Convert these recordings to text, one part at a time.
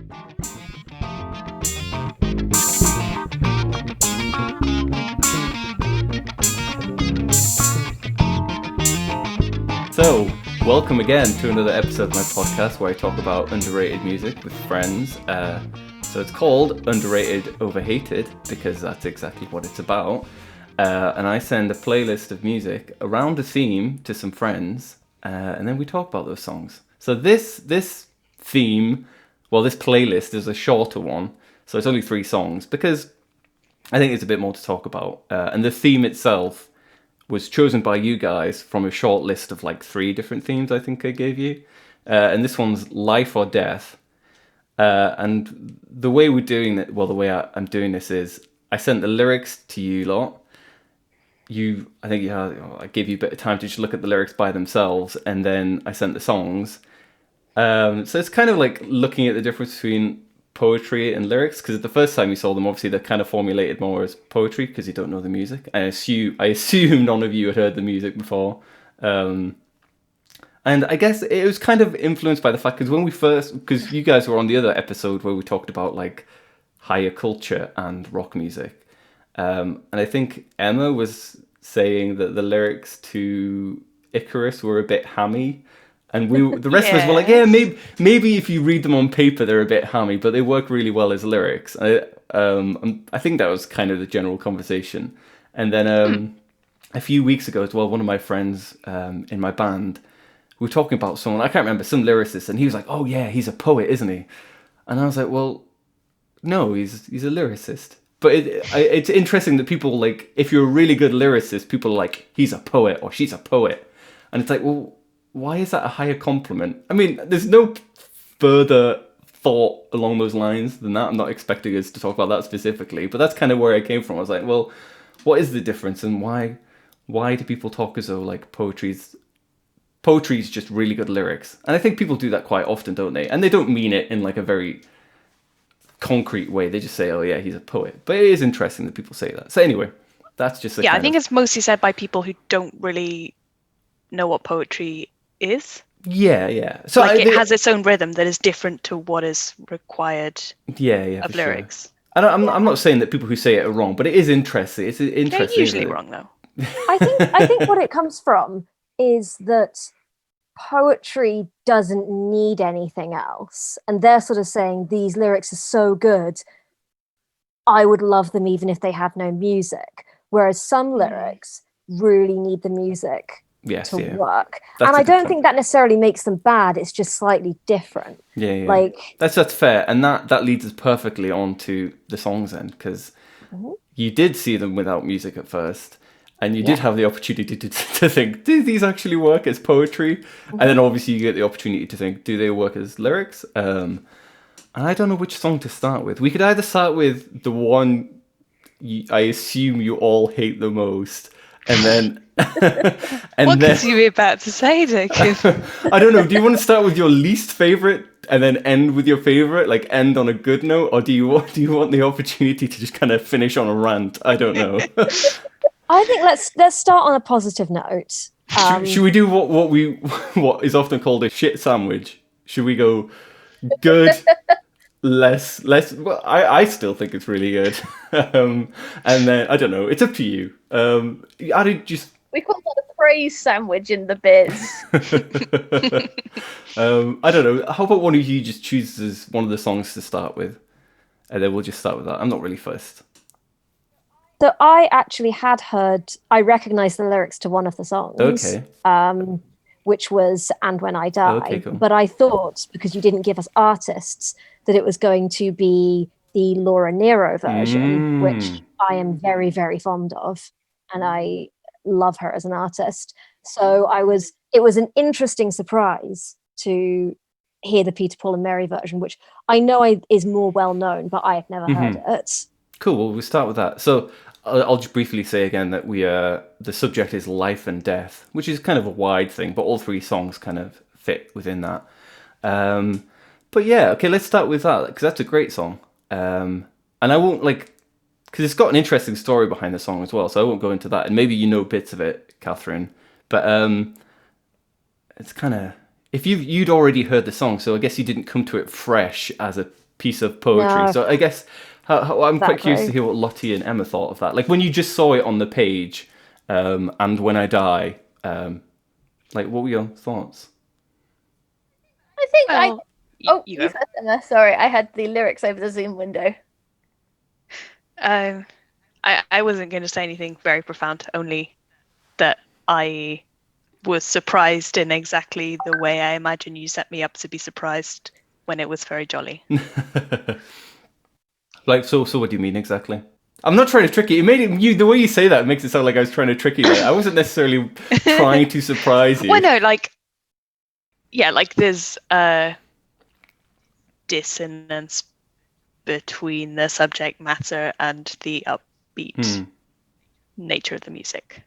So, welcome again to another episode of my podcast where I talk about underrated music with friends. So it's called Underrated Overhated because that's exactly what it's about. And I send a playlist of music around a theme to some friends, and then we talk about those songs. So this theme, this playlist is a shorter one, so it's only 3 songs because I think it's a bit more to talk about. And the theme itself was chosen by you guys from a short list of like 3 different themes I think I gave you. And this one's life or death. And the way we're doing it, the way I'm doing this is I sent the lyrics to you lot. I gave you a bit of time to just look at the lyrics by themselves, and then I sent the songs. So it's kind of like looking at the difference between poetry and lyrics, because the first time you saw them, obviously they're kind of formulated more as poetry because you don't know the music. I assume none of you had heard the music before, and I guess it was kind of influenced by the fact because you guys were on the other episode where we talked about like higher culture and rock music, and I think Emma was saying that the lyrics to Icarus were a bit hammy. And the rest of us were like, yeah, maybe if you read them on paper, they're a bit hammy, but they work really well as lyrics. I think that was kind of the general conversation. And then a few weeks ago as well, one of my friends in my band, we were talking about someone, I can't remember, some lyricist, and he was like, oh yeah, he's a poet, isn't he? And I was like, well, no, he's a lyricist. But it's interesting that people, like, if you're a really good lyricist, people are like, he's a poet or she's a poet. And it's like, well, why is that a higher compliment? I mean, there's no further thought along those lines than that. I'm not expecting us to talk about that specifically, but that's kind of where I came from. I was like, well, what is the difference, and why do people talk as though like poetry's just really good lyrics? And I think people do that quite often, don't they? And they don't mean it in like a very concrete way. They just say, oh yeah, he's a poet. But it is interesting that people say that. So anyway, that's just I think it's mostly said by people who don't really know what poetry is. Yeah. So like it has its own rhythm that is different to what is required of lyrics. Sure. I'm not saying that people who say it are wrong, but it is interesting. It's interesting. They're usually wrong though. I think what it comes from is that poetry doesn't need anything else, and they're sort of saying these lyrics are so good, I would love them even if they had no music. Whereas some lyrics really need the music to work. That's, and I don't think that necessarily makes them bad. It's just slightly different. Yeah. Like that's fair, and that leads us perfectly on to the songs then, because you did see them without music at first, and you did have the opportunity to think, do these actually work as poetry? And then obviously you get the opportunity to think, do they work as lyrics? And I don't know which song to start with. We could either start with the one I assume you all hate the most, and then what could you be about to say, Jacob? I don't know. Do you want to start with your least favorite and then end with your favorite, like end on a good note, or do you want the opportunity to just kind of finish on a rant? I don't know. I think let's start on a positive note. Should we do what is often called a shit sandwich? Should we go good, less? Well, I still think it's really good, and then I don't know. It's up to you. We call that a praise sandwich in the biz. I don't know. How about one of you just chooses one of the songs to start with, and then we'll just start with that. I'm not really fussed. So I actually I recognised the lyrics to one of the songs. Okay. Which was "And When I Die." Okay, cool. But I thought, because you didn't give us artists, that it was going to be the Laura Nyro version, which I am very, very fond of, and I love her as an artist. So it was an interesting surprise to hear the Peter, Paul and Mary version, which I know is more well known, but I have never heard it. Cool. Well, we'll start with that. So I'll just briefly say again that the subject is life and death, which is kind of a wide thing, but all 3 songs kind of fit within that. But yeah, okay, let's start with that, because that's a great song. And I won't because it's got an interesting story behind the song as well, so I won't go into that. And maybe you know bits of it, Catherine, but it's kind of, if you'd already heard the song, so I guess you didn't come to it fresh as a piece of poetry. No. So I guess I'm quite curious to Exactly. hear what Lottie and Emma thought of that. Like when you just saw it on the page, and When I Die, like what were your thoughts? I think Well, you first, Emma. Sorry, I had the lyrics over the Zoom window. I wasn't going to say anything very profound, only that I was surprised in exactly the way I imagine you set me up to be surprised when it was very jolly. Like, so what do you mean exactly? I'm not trying to trick you. It made it, the way you say that makes it sound like I was trying to trick you. Like, I wasn't necessarily trying to surprise you. Well, no, like, yeah, like there's dissonance between the subject matter and the upbeat nature of the music.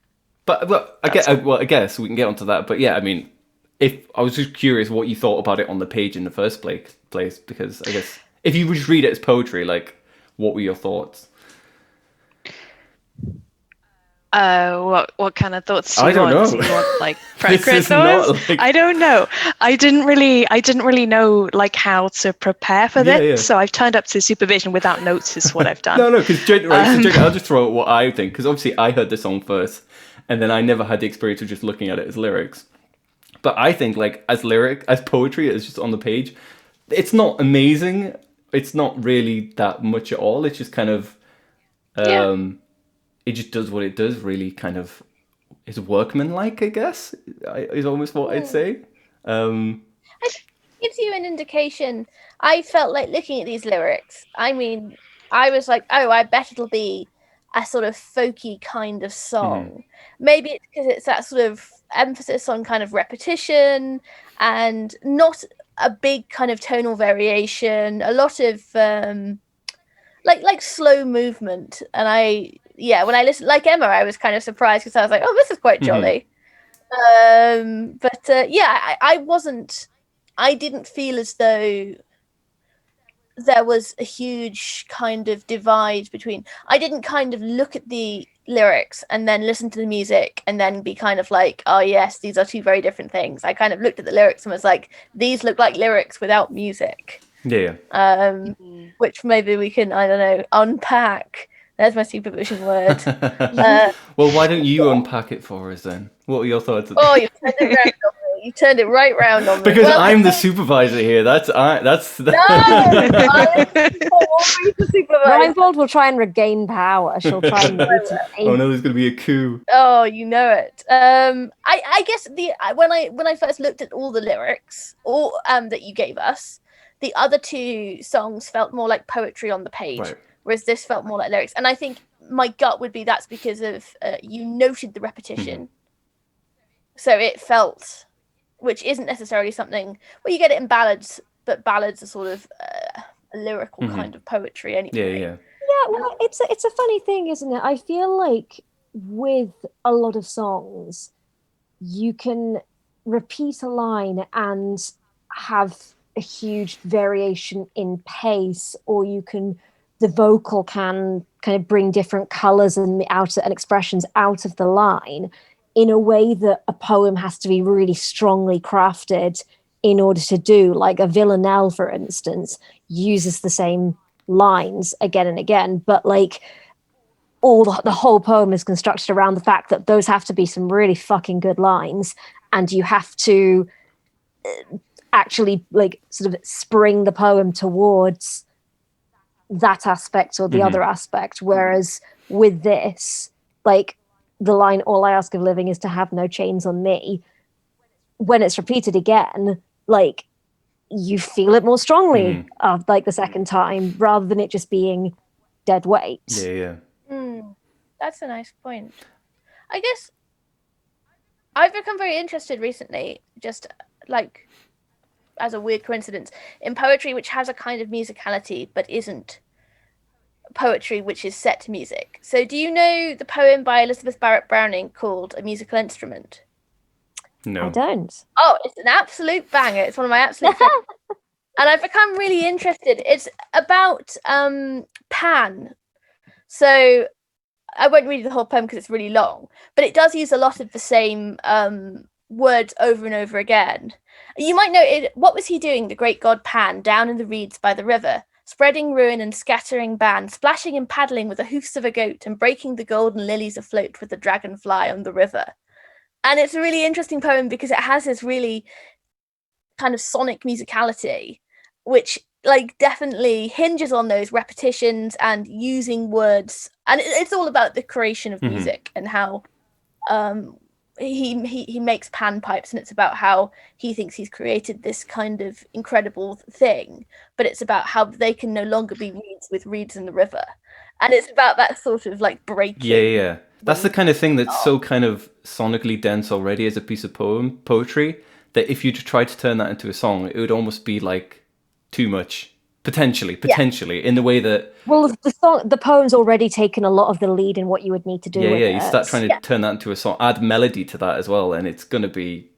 But I guess we can get onto that. But yeah, I mean, if I was just curious what you thought about it on the page in the first place, because I guess if you just read it as poetry, like, what were your thoughts? What kind of thoughts do you I don't want? know. Do you want like This is thoughts? not like... I don't know. I didn't really know like how to prepare for this, Yeah. so I've turned up to supervision without notes. Is what I've done. No, because I'll just throw out what I think, because obviously I heard the song first, and then I never had the experience of just looking at it as lyrics. But I think, like, as poetry, it's just on the page. It's not amazing. It's not really that much at all. It's just kind of, it just does what it does. Really, kind of, is workmanlike, I guess. Is almost what I'd say. It gives you an indication. I felt like looking at these lyrics. I mean, I was like, oh, I bet it'll be a sort of folky kind of song. Maybe it's because it's that sort of emphasis on kind of repetition and not a big kind of tonal variation, a lot of like slow movement. And when I listened, like Emma, I was kind of surprised because I was like, oh, this is quite jolly. I didn't feel as though there was a huge kind of divide between. I didn't kind of look at the lyrics and then listen to the music and then be kind of like, oh yes, these are two very different things. I kind of looked at the lyrics and was like, these look like lyrics without music. Yeah. Which maybe we can, I don't know, unpack. There's my supervision word. Well, why don't you unpack it for us then? What were your thoughts? Oh, you turned it round on me. You turned it right round on me. Because I'm the supervisor here. That's No, I'm always the supervisor. Reinbold will try and regain power. She'll try and Oh no, there's going to be a coup. Oh, you know it. I guess when I first looked at all the lyrics, that you gave us, the other two songs felt more like poetry on the page. Right. Whereas this felt more like lyrics. And I think my gut would be that's because of you noted the repetition. So it felt, which isn't necessarily something, well, you get it in ballads, but ballads are sort of a lyrical kind of poetry anyway. Yeah. Yeah, well, it's a funny thing, isn't it? I feel like with a lot of songs, you can repeat a line and have a huge variation in pace, or the vocal can kind of bring different colors and expressions out of the line in a way that a poem has to be really strongly crafted in order to do. Like a villanelle, for instance, uses the same lines again and again, but like the whole poem is constructed around the fact that those have to be some really fucking good lines, and you have to actually like sort of spring the poem towards that aspect or the other aspect. Whereas with this, like the line, all I ask of living is to have no chains on me, when it's repeated again, like you feel it more strongly like the second time, rather than it just being dead weight. Yeah. That's a nice point. I guess I've become very interested recently, just like as a weird coincidence, in poetry which has a kind of musicality but isn't poetry which is set to music. So do you know the poem by Elizabeth Barrett Browning called A Musical Instrument? No. I don't. Oh, it's an absolute banger. It's one of my absolute favorites. And I've become really interested. It's about Pan. So I won't read the whole poem because it's really long, but it does use a lot of the same words over and over again. You might know it. What was he doing, the great god Pan, down in the reeds by the river? spreading ruin and scattering ban, splashing and paddling with the hoofs of a goat, and breaking the golden lilies afloat with the dragonfly on the river. And it's a really interesting poem because it has this really kind of sonic musicality, which like definitely hinges on those repetitions and using words. And it's all about the creation of music and how he makes panpipes, and it's about how he thinks he's created this kind of incredible thing, but it's about how they can no longer be reeds with reeds in the river, and it's about that sort of like breaking. Yeah. That's the kind of thing that's so kind of sonically dense already as a piece of poetry, that if you try to turn that into a song, it would almost be like too much, potentially, in the way that... Well, the poem's already taken a lot of the lead in what you would need to do with it. You start trying to turn that into a song, add melody to that as well, and it's going to be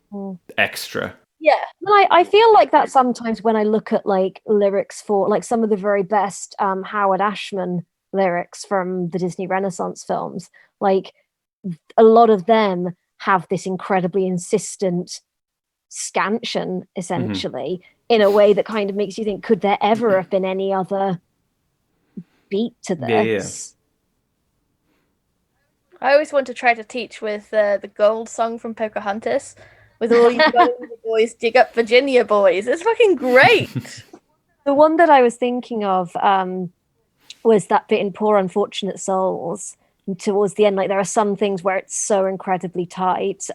extra. Yeah. Well, I feel like that sometimes when I look at like lyrics for like some of the very best Howard Ashman lyrics from the Disney Renaissance films, like a lot of them have this incredibly insistent scansion, essentially, in a way that kind of makes you think, could there ever have been any other beat to this? I always want to try to teach with the Gold song from Pocahontas, with all you boys dig up Virginia boys. It's fucking great. The one that I was thinking of was that bit in Poor Unfortunate Souls. And towards the end, like there are some things where it's so incredibly tight.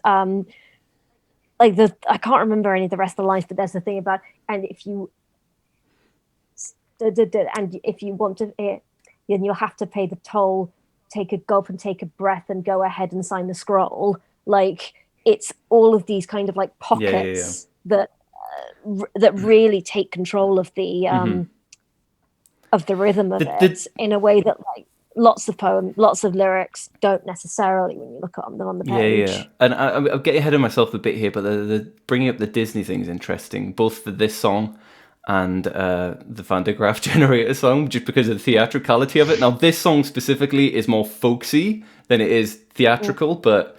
Like I can't remember any of the rest of the lines, but there's the thing about, and if you want to, then you'll have to pay the toll, take a gulp and take a breath and go ahead and sign the scroll. Like it's all of these kind of like pockets that really take control of the rhythm of it in a way that like lots of lyrics don't necessarily when you look at them on the page. Yeah. And I'm getting ahead of myself a bit here, but the bringing up the Disney thing is interesting, both for this song and the Van de Graaf Generator song, just because of the theatricality of it. Now, this song specifically is more folksy than it is theatrical, but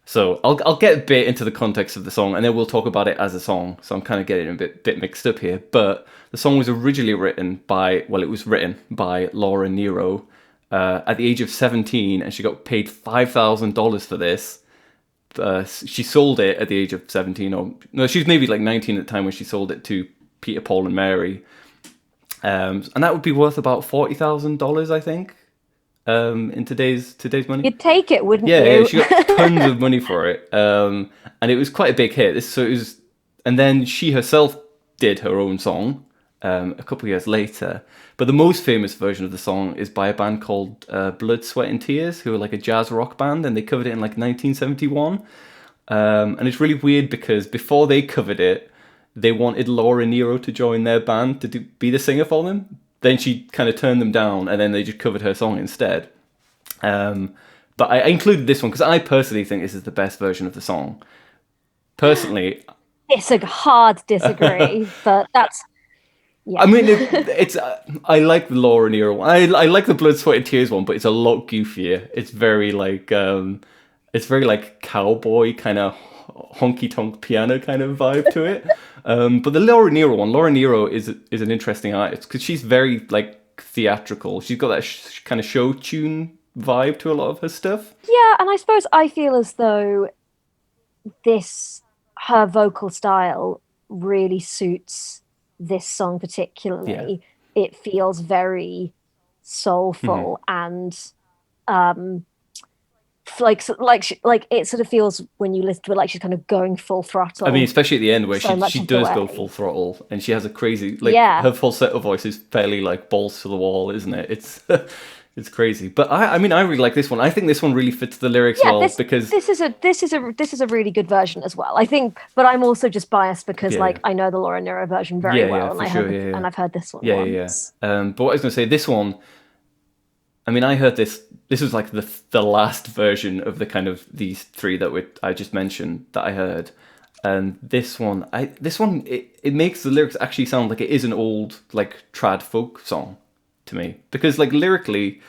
so I'll get a bit into the context of the song, and then we'll talk about it as a song. So I'm kind of getting a bit mixed up here. But the song was originally written by Laura Nyro at the age of 17, and she got paid $5,000 for this. She sold it at the age of 17, or no, she was maybe like 19 at the time when she sold it to Peter, Paul, and Mary, and that would be worth about $40,000, I think, in today's money. You'd take it, wouldn't you? Yeah, she got tons of money for it, and it was quite a big hit. And then she herself did her own song a couple of years later. But the most famous version of the song is by a band called Blood, Sweat and Tears, who are like a jazz rock band, and they covered it in like 1971. And it's really weird because before they covered it, they wanted Laura Nyro to join their band to be the singer for them. Then she kind of turned them down, and then they just covered her song instead. But I included this one because I personally think this is the best version of the song. Personally, it's a hard disagree, but that's... Yeah. I mean, it's. I like the Laura Nyro one. I like the Blood, Sweat and Tears one, but it's a lot goofier. It's very like cowboy kind of honky tonk piano kind of vibe to it. But the Laura Nyro is an interesting artist because she's very like theatrical. She's got that kind of show tune vibe to a lot of her stuff. Yeah, and I suppose I feel as though her vocal style really suits this song particularly. Yeah. It feels very soulful and like it sort of feels when you listen to it like she's kind of going full throttle. I mean, especially at the end where she does go full throttle, and she has a crazy her falsetto voice is fairly like balls to the wall, isn't it? It's it's crazy. But I mean I really like this one. I think this one really fits the lyrics because this is a really good version as well, I think. But I'm also just biased because I know the Laura Nyro version very well, and and I've heard this one once. But what I was going to say, this one, I mean, I heard this was like the last version of the kind of these three that I just mentioned that I heard. And this one, it makes the lyrics actually sound like it is an old like trad folk song to me, because like lyrically,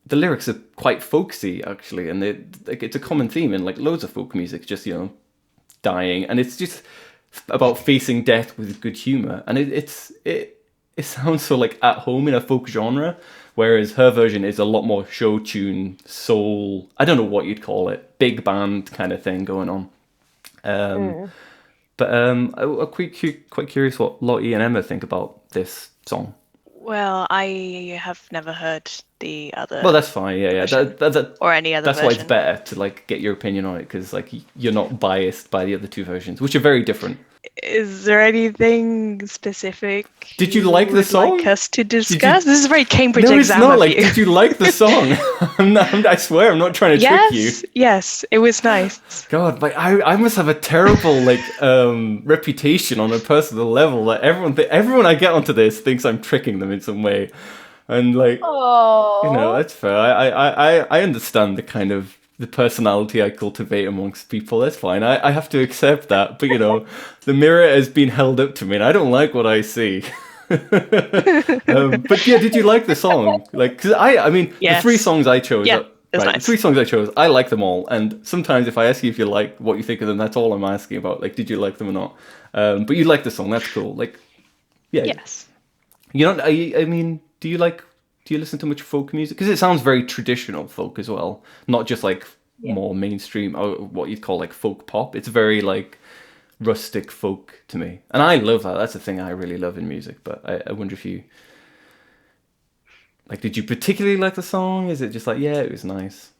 the lyrics are quite folksy actually, and it's a common theme in like loads of folk music, just dying, and it's just about facing death with good humor, and it sounds so like at home in a folk genre, whereas her version is a lot more show tune, soul. I don't know what you'd call it, big band kind of thing going on. But I'm quite curious what Lottie and Emma think about this song. Well, I have never heard the other. Well, that's fine. Yeah. Or any other That's version. why it's better to like get your opinion on it, because like you're not biased by the other two versions, which are very different. Is there anything specific? Did you like the would song? Like us to discuss? This is a very Cambridge No, it's exam not. of Like, you. did you like the song? I swear, I'm not trying to trick you. Yes, it was nice. God, like I must have a terrible like reputation on a personal level. That everyone I get onto this thinks I'm tricking them in some way, and like that's fair. I understand the kind of the personality I cultivate amongst people. That's fine. I have to accept that. But the mirror has been held up to me, and I don't like what I see. But yeah, did you like the song? Like, because I mean, yes. The three songs I chose. Yeah, right, nice. The three songs I chose, I like them all. And sometimes if I ask you if you like what you think of them, that's all I'm asking about. Like, did you like them or not? But you like the song. That's cool. Like, yeah. Yes. I mean, do you listen to much folk music? Because it sounds very traditional folk as well, not just like more mainstream or what you'd call like folk pop. It's very like rustic folk to me, and I love that. That's the thing I really love in music. But I wonder if you like, did you particularly like the song? Is it just like, yeah, it was nice?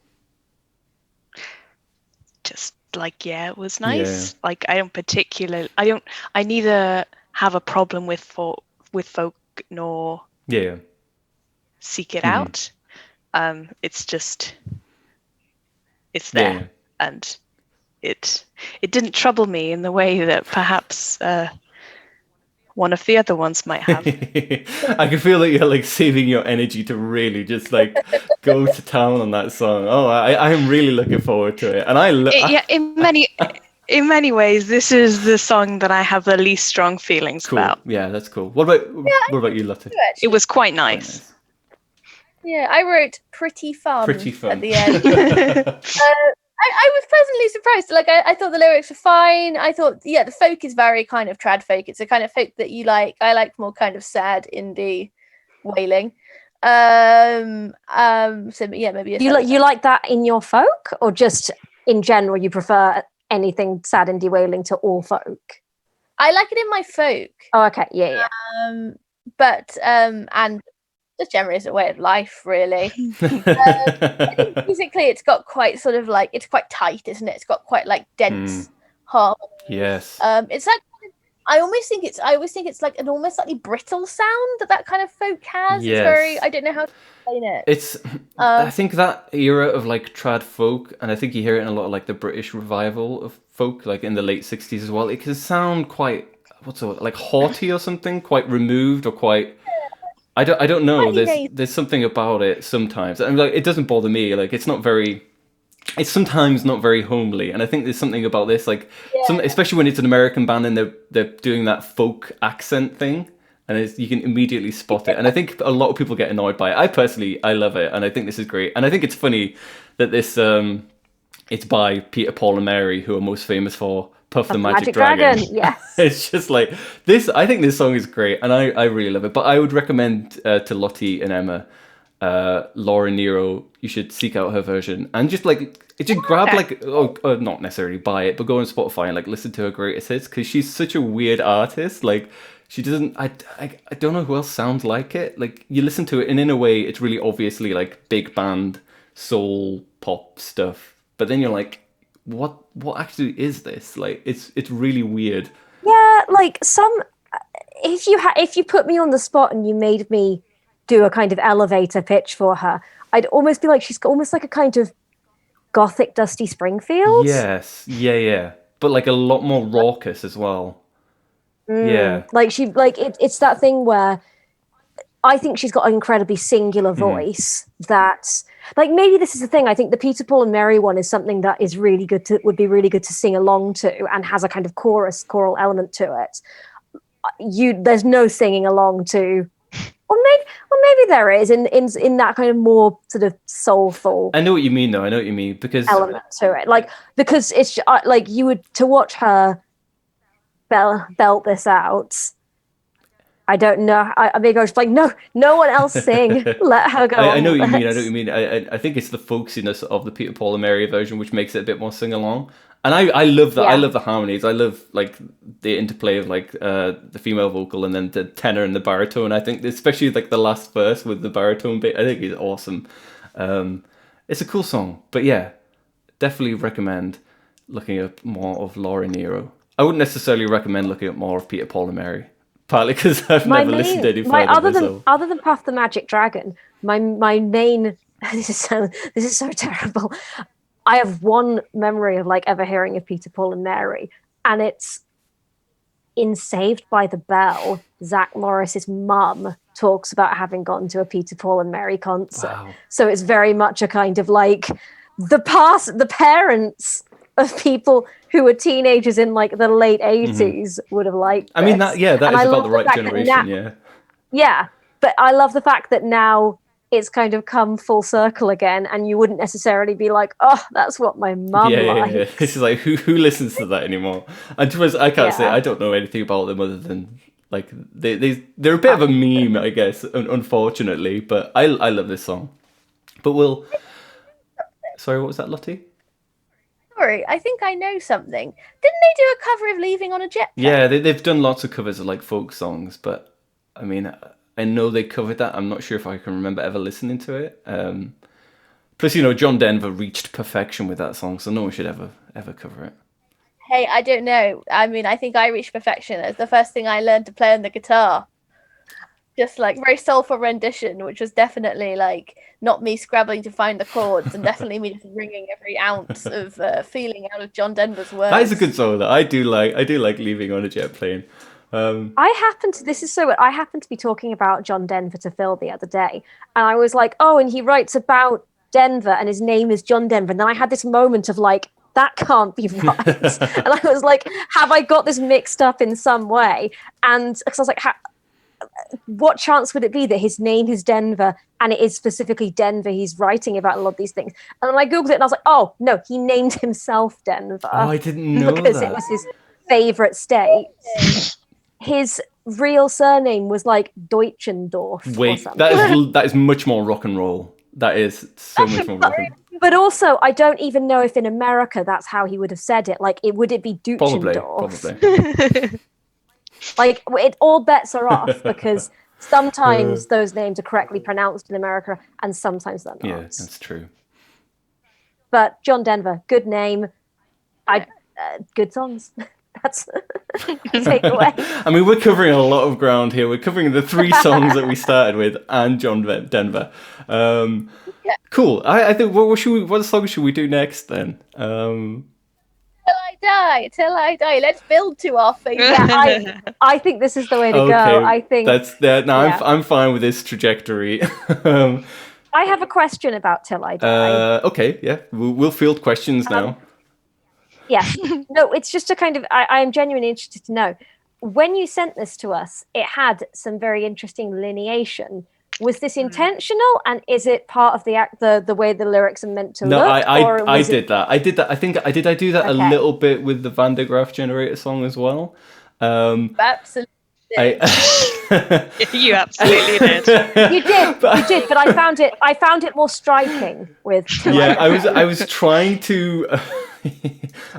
Just like, yeah, it was nice. Yeah. Like, I neither have a problem with folk nor seek it out. It's just, it's there, and it didn't trouble me in the way that perhaps one of the other ones might have. I can feel that you're like saving your energy to really just like go to town on that song. Oh, I'm really looking forward to it, and in many ways, this is the song that I have the least strong feelings about. Yeah, that's cool. What about you, Lotte? It was quite nice. Yeah, I wrote pretty fun at the end. I was pleasantly surprised. Like, I thought the lyrics were fine. I thought, the folk is very kind of trad folk. It's a kind of folk that you like. I like more kind of sad indie wailing. So yeah, maybe you like that in your folk, or just in general you prefer anything sad indie wailing to all folk? I like it in my folk. Oh, okay, yeah. But and just generally as a way of life, really. I think musically it's got quite sort of like, it's quite tight, isn't it? It's got quite like dense harmony. Yes. It's like, I always think it's like an almost slightly brittle sound that kind of folk has. Yes. It's very, I don't know how to explain it. It's I think that era of like trad folk, and I think you hear it in a lot of like the British revival of folk, like in the late 60s as well. It can sound quite like haughty or something, quite removed or quite. I don't know. There's something about it sometimes. I mean, like, it doesn't bother me. Like, it's sometimes not very homely, and I think there's something about this, like, especially when it's an American band and they're doing that folk accent thing, and you can immediately spot it. And I think a lot of people get annoyed by it. I love it, and I think this is great. And I think it's funny that this it's by Peter, Paul, and Mary, who are most famous for Puff the Magic Dragon. Yes. It's just like this. I think this song is great, and I really love it. But I would recommend to Lottie and Emma, Laura Nyro, you should seek out her version and just grab not necessarily buy it, but go on Spotify and like listen to her greatest hits, because she's such a weird artist. Like, she doesn't. I don't know who else sounds like it. Like, you listen to it, and in a way, it's really obviously like big band soul pop stuff. But then you're like, what actually is this? Like, it's really weird. Yeah, like if you put me on the spot and you made me do a kind of elevator pitch for her, I'd almost be like, she's got almost like a kind of gothic Dusty Springfield. Yes, yeah, but like a lot more raucous as well. Yeah, like it's that thing where I think she's got an incredibly singular voice that, like, maybe this is the thing. I think the Peter, Paul, and Mary one is something that is would be really good to sing along to, and has a kind of choral element to it. There's no singing along to, or maybe there is in that kind of more sort of soulful. I know what you mean, though. I know what you mean, because element to it, because it's like you would to watch her belt this out. I don't know. I maybe I was like, no one else sing. Let her go. I know what you mean. I know this." what you mean. I think it's the folksiness of the Peter, Paul, and Mary version which makes it a bit more sing along. And I love that. I Yeah. love the harmonies. I love like the interplay of like the female vocal and then the tenor and the baritone. I think especially like the last verse with the baritone bit. I think is awesome. It's a cool song, but yeah, definitely recommend looking up more of Laura Nyro. I wouldn't necessarily recommend looking up more of Peter, Paul, and Mary. Partly because I've never listened to any further myself. Other than Puff the Magic Dragon, my main this is so terrible. I have one memory of like ever hearing of Peter, Paul, and Mary, and it's in Saved by the Bell. Zach Morris's mum talks about having gone to a Peter, Paul, and Mary concert. Wow. So it's very much a kind of like the parents of people who were teenagers in like the late 80s would have liked I mean, this. that And is I about love the the right fact that generation, now- yeah. Yeah, but I love the fact that now it's kind of come full circle again, and you wouldn't necessarily be like, oh, that's what my mum likes. Yeah. This is like, who listens to that anymore? And to us, I can't say, Yeah. I don't know anything about them other than, like, they're a bit of a meme, I guess, unfortunately, but I love this song. But sorry, what was that, Lottie? Sorry, I think I know something. Didn't they do a cover of Leaving on a Jet Plane? Yeah, they've done lots of covers of, like, folk songs, but, I mean, I know they covered that. I'm not sure if I can remember ever listening to it. Plus, John Denver reached perfection with that song, so no one should ever cover it. Hey, I don't know. I mean, I think I reached perfection. It's the first thing I learned to play on the guitar. Just like very soulful rendition, which was definitely like not me scrabbling to find the chords, and definitely me just wringing every ounce of feeling out of John Denver's words. That is a good song, though. I do like Leaving on a Jet Plane. I happened to be talking about John Denver to Phil the other day, and I was like, oh, and he writes about Denver, and his name is John Denver. And then I had this moment of like, that can't be right. And I was like, have I got this mixed up in some way? And because I was like, what chance would it be that his name is Denver and it is specifically Denver he's writing about a lot of these things? And then I googled it and I was like, oh no, he named himself Denver. Oh, I didn't know because that. it was his favorite state. His real surname was like Deutschendorf. Wait, or something. that is much more rock and roll. That is so much more rock and roll. But also, I don't even know if in America that's how he would have said it. Like, would it be Deutschendorf? Probably. Like, all bets are off because sometimes those names are correctly pronounced in America and sometimes they're not. Yeah, that's true. But John Denver, good name. Good songs. That's takeaway. I mean, we're covering a lot of ground here. We're covering the 3 songs that we started with and John Denver. Cool. I think what song should we do next then? Till I die. Let's build to our favorite. Yeah, I think this is the way to go. I think that's that. No, yeah. I'm fine with this trajectory. I have a question about Till I Die. Okay, yeah, we'll field questions now. Yes. No, it's just a kind of. I am genuinely interested to know. When you sent this to us, it had some very interesting lineation. Was this intentional, and is it part of the way the lyrics are meant to look? No, I did that. I did that. I think I do that a little bit with the Van der Graaf Generator song as well. Absolutely. You absolutely did. You did, but I found it more striking with. Yeah, I was trying to.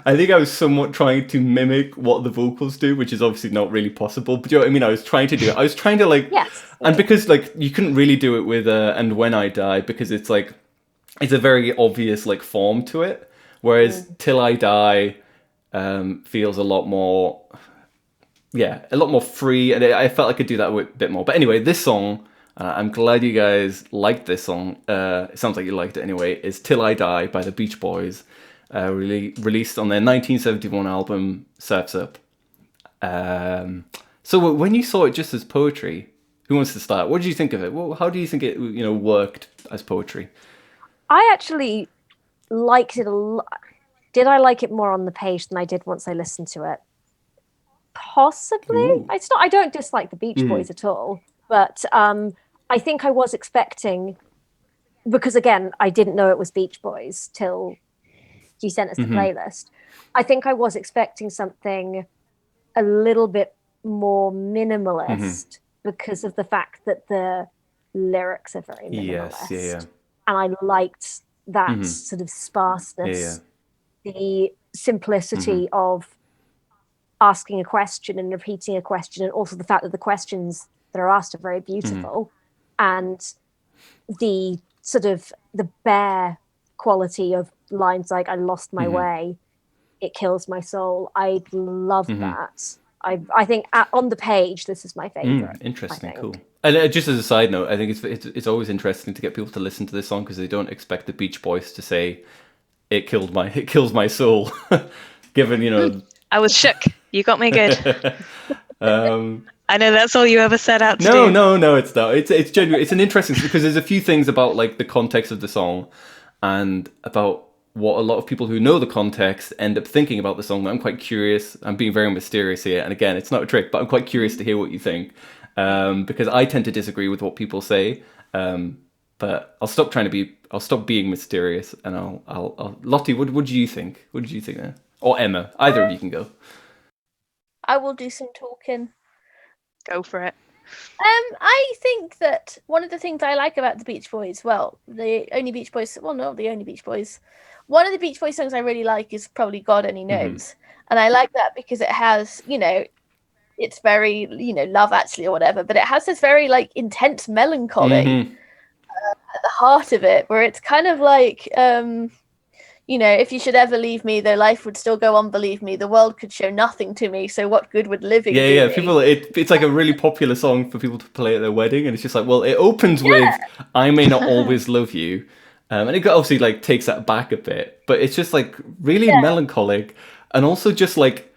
I think I was somewhat trying to mimic what the vocals do, which is obviously not really possible. But you know what I mean? I was trying to do it. I was trying to like, yes. And because like you couldn't really do it with "And When I Die" because it's like it's a very obvious like form to it, whereas "Till I Die" feels a lot more. Yeah, a lot more free, and I felt I could do that a bit more. But anyway, this song, I'm glad you guys liked this song. It sounds like you liked it anyway. Is "Till I Die" by the Beach Boys, released on their 1971 album Surf's Up. So when you saw it just as poetry, who wants to start? What did you think of it? Well, how do you think it worked as poetry? I actually liked it a lot. Did I like it more on the page than I did once I listened to it? Possibly. Ooh. I don't dislike the Beach Boys at all, but I think I was expecting, because again, I didn't know it was Beach Boys till you sent us the playlist. I think I was expecting something a little bit more minimalist because of the fact that the lyrics are very minimalist. Yes, And I liked that Mhm. sort of sparseness, Yeah, the simplicity of asking a question and repeating a question, and also the fact that the questions that are asked are very beautiful, and the sort of the bare quality of lines like "I lost my way, it kills my soul." I love that. I think on the page, this is my favorite. Interesting, I think. cool. And just as a side note, I think it's always interesting to get people to listen to this song because they don't expect the Beach Boys to say it kills my soul. Given, you know, I was shook. You got me good. I know that's all you ever set out to do. No, it's not. It's genuine. It's an interesting because there's a few things about like the context of the song and about what a lot of people who know the context end up thinking about the song that I'm quite curious. I'm being very mysterious here, and again, it's not a trick, but I'm quite curious to hear what you think because I tend to disagree with what people say. But I'll stop being mysterious, and I'll Lottie, what do you think? What did you think there? Or Emma, either of you can go. I will do some talking. Go for it. I think that one of the things I like about the Beach Boys, well, the only Beach Boys, well, not the only Beach Boys, one of the Beach Boys songs I really like is probably God Only Knows. And I like that because it has, you know, it's very, you know, Love Actually or whatever, but it has this very like intense melancholy at the heart of it, where it's kind of like, you know, if you should ever leave me, though life would still go on, believe me, the world could show nothing to me, so what good would living do Yeah. me? People, it's like a really popular song for people to play at their wedding, and it's just like, well, it opens with "I may not always love you," and it obviously like takes that back a bit, but it's just like really melancholic, and also just like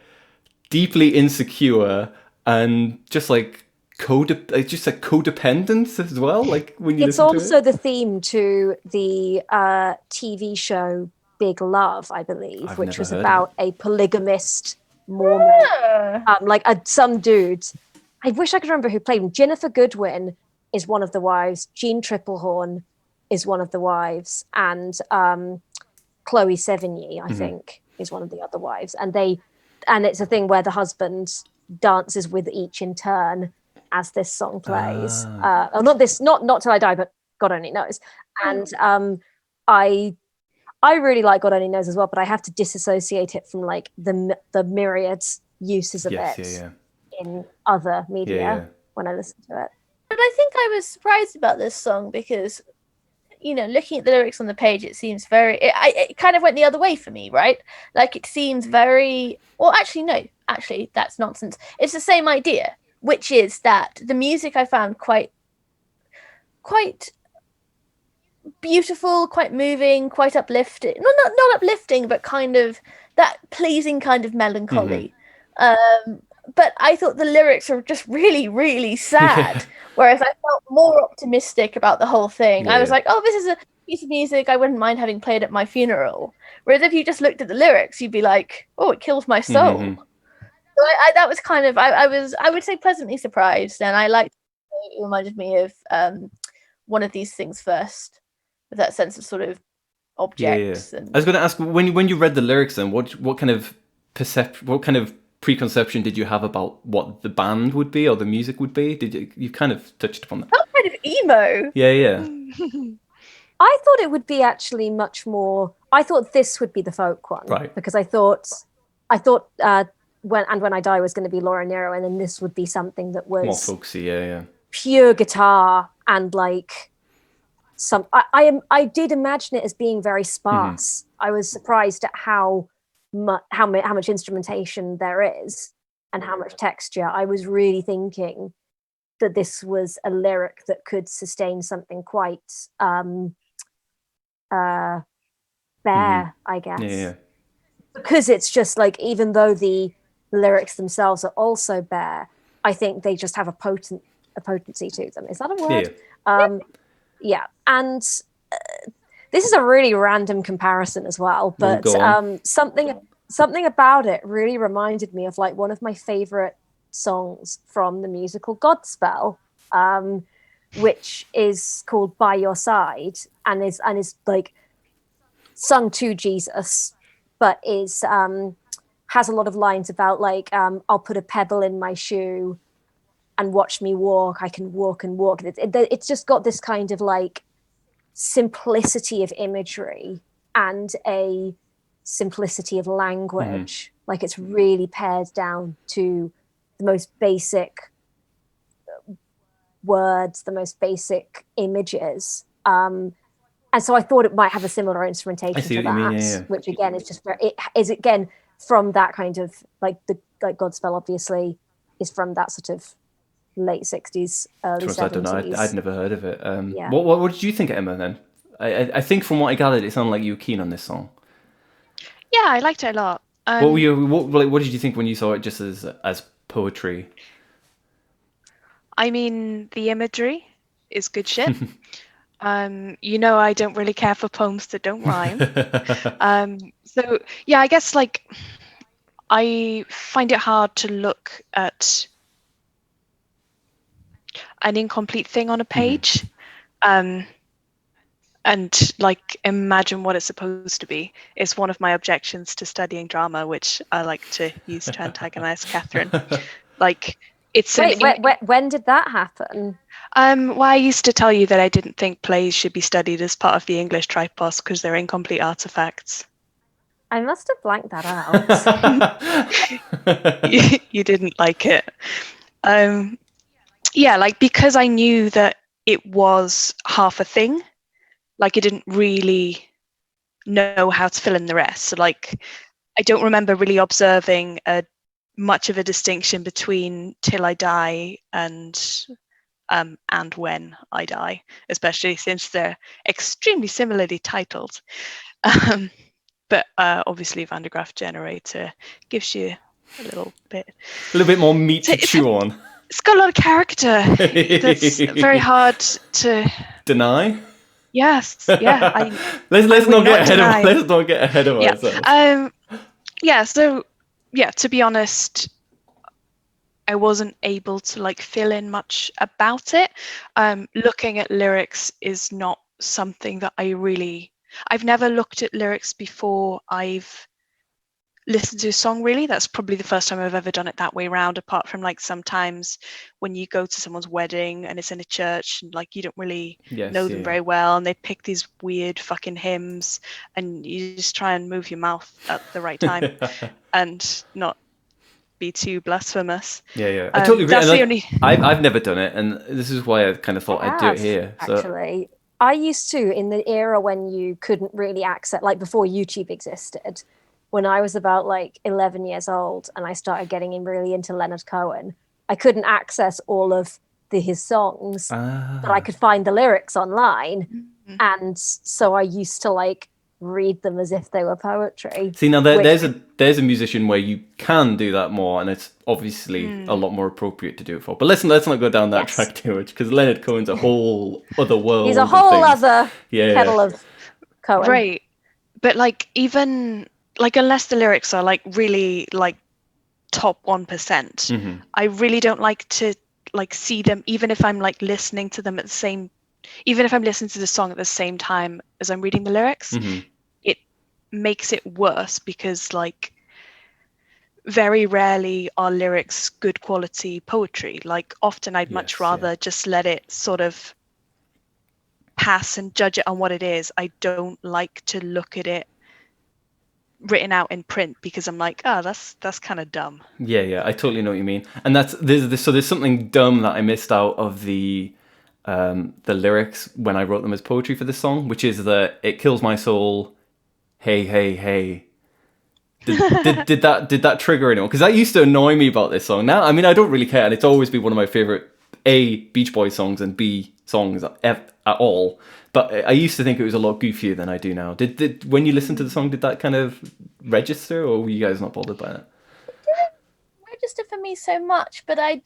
deeply insecure, and just like codependence as well. Like when you It's listen to also it. the theme to the TV show Big Love, I believe, I've which never was heard of about a polygamist Mormon, like some dude. I wish I could remember who played him. Jennifer Goodwin is one of the wives. Jean Triplehorn is one of the wives, and Chloe Sevigny, I think, is one of the other wives. And it's a thing where the husband dances with each in turn as this song plays. Not Till I Die, but God Only Knows. And I really like God Only Knows as well, but I have to disassociate it from like the myriad uses of it in other media when I listen to it. But I think I was surprised about this song because, you know, looking at the lyrics on the page, it seems it kind of went the other way for me, right? Like it seems very, well, actually, no, actually, that's nonsense. It's the same idea, which is that the music I found quite beautiful, quite moving, quite uplifting. Not uplifting, but kind of that pleasing kind of melancholy. But I thought the lyrics are just really, really sad. Whereas I felt more optimistic about the whole thing. I was like, oh, this is a piece of music I wouldn't mind having played at my funeral. Whereas if you just looked at the lyrics, you'd be like, oh, it kills my soul. So that was kind of, I would say pleasantly surprised. And I liked it reminded me of One of These Things First, with that sense of sort of objects. And I was going to ask, when you read the lyrics, then what kind of preconception did you have about what the band would be or the music would be? Did you kind of touched upon that? kind of emo. Yeah. I thought it would be actually much more. I thought this would be the folk one, Right? Because I thought When I Die was going to be Laura Nyro, and then this would be something that was More folksy, yeah. pure guitar and like some. I did imagine it as being very sparse. I was surprised at how much instrumentation there is and how much texture. I was really thinking that this was a lyric that could sustain something quite bare, I guess. Yeah. Because it's just like, even though the lyrics themselves are also bare, I think they just have a potency to them. Is that a word? Yeah. And this is a really random comparison as well, but something about it really reminded me of like one of my favorite songs from the musical Godspell, which is called By Your Side, and is like sung to Jesus, but is has a lot of lines about like I'll put a pebble in my shoe and watch me walk, I can walk and walk. It's just got this kind of like simplicity of imagery and a simplicity of language. Like it's really pared down to the most basic words, the most basic images. And so I thought it might have a similar instrumentation to that, which again is just it is again from that kind of like Godspell obviously is from that sort of late 60s, early 70s. I don't know. I'd never heard of it. What did you think of Emma then? I think from what I gathered, it sounded like you were keen on this song. Yeah, I liked it a lot. What did you think when you saw it just as poetry? I mean, the imagery is good shit. I don't really care for poems that don't rhyme. So yeah, I guess like I find it hard to look at an incomplete thing on a page and like imagine what it's supposed to be. Is one of my objections to studying drama, which I like to use to antagonize Catherine. Like it's when did that happen? Well, I used to tell you that I didn't think plays should be studied as part of the English tripos because they're incomplete artifacts. I must have blanked that out. You didn't like it. Yeah, like because I knew that it was half a thing, like I didn't really know how to fill in the rest. So like I don't remember really observing much of a distinction between Till I Die and When I Die, especially since they're extremely similarly titled. But obviously Van der Graaf Generator gives you a little bit more meat to chew on. It's got a lot of character. That's very hard to deny. Yes, yeah. Let's not get ahead of ourselves. So to be honest, I wasn't able to like fill in much about it. Looking at lyrics is not something that I've never looked at lyrics before I've listened to a song, really. That's probably the first time I've ever done it that way around, apart from like sometimes when you go to someone's wedding and it's in a church and like you don't really know them very well and they pick these weird fucking hymns and you just try and move your mouth at the right time and not be too blasphemous. I totally agree. That's the only... I've never done it, and this is why I kind of thought I'd do it here. Actually, I used to, in the era when you couldn't really access, like before YouTube existed, when I was about like 11 years old and I started getting really into Leonard Cohen, I couldn't access all of his songs, but I could find the lyrics online. And so I used to like read them as if they were poetry. See, now there's a musician where you can do that more, and it's obviously a lot more appropriate to do it for. But let's not go down that track too much, because Leonard Cohen's a whole other world. He's a whole other kettle of Cohen. Right. But like even like unless the lyrics are like really like top 1%, I really don't like to like see them, even if I'm like listening to them even if I'm listening to the song at the same time as I'm reading the lyrics. It makes it worse because like very rarely are lyrics good quality poetry. Like often I'd much rather just let it sort of pass and judge it on what it is. I don't like to look at it written out in print because I'm like, that's kind of dumb. Yeah, I totally know what you mean. And there's something dumb that I missed out of the lyrics when I wrote them as poetry for this song, which is that it kills my soul. Hey, hey, hey. Did that trigger anyone? Because that used to annoy me about this song. Now, I mean, I don't really care, and it's always been one of my favorite A, Beach Boys songs, and B, songs at all. But I used to think it was a lot goofier than I do now. Did when you listen to the song, did that kind of register, or were you guys not bothered by it? It didn't register for me so much, but I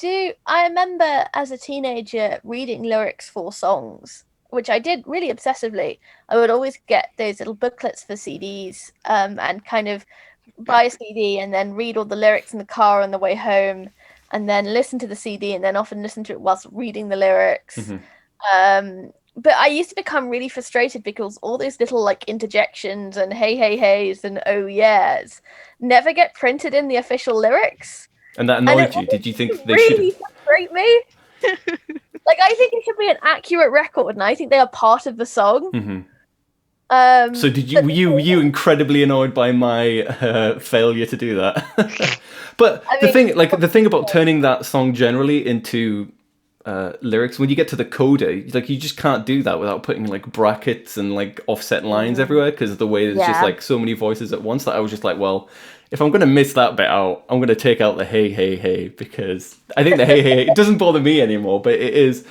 remember as a teenager reading lyrics for songs, which I did really obsessively. I would always get those little booklets for CDs and kind of buy a CD and then read all the lyrics in the car on the way home and then listen to the CD and then often listen to it whilst reading the lyrics. But I used to become really frustrated because all those little like interjections and hey, hey, heys and oh, yes never get printed in the official lyrics. And that And annoyed it you? Did you think they really should? frustrate me. Like, I think it should be an accurate record, and I think they are part of the song. Mm-hmm. So But were you incredibly annoyed by my failure to do that? But I the mean, thing about turning that song generally into lyrics, when you get to the coda, like you just can't do that without putting like brackets and like offset lines everywhere, because of the way there's just Yeah. like so many voices at once, that I was just like, well, if I'm gonna miss that bit out, I'm gonna take out the hey hey hey, because I think the hey hey hey, it doesn't bother me anymore, but it's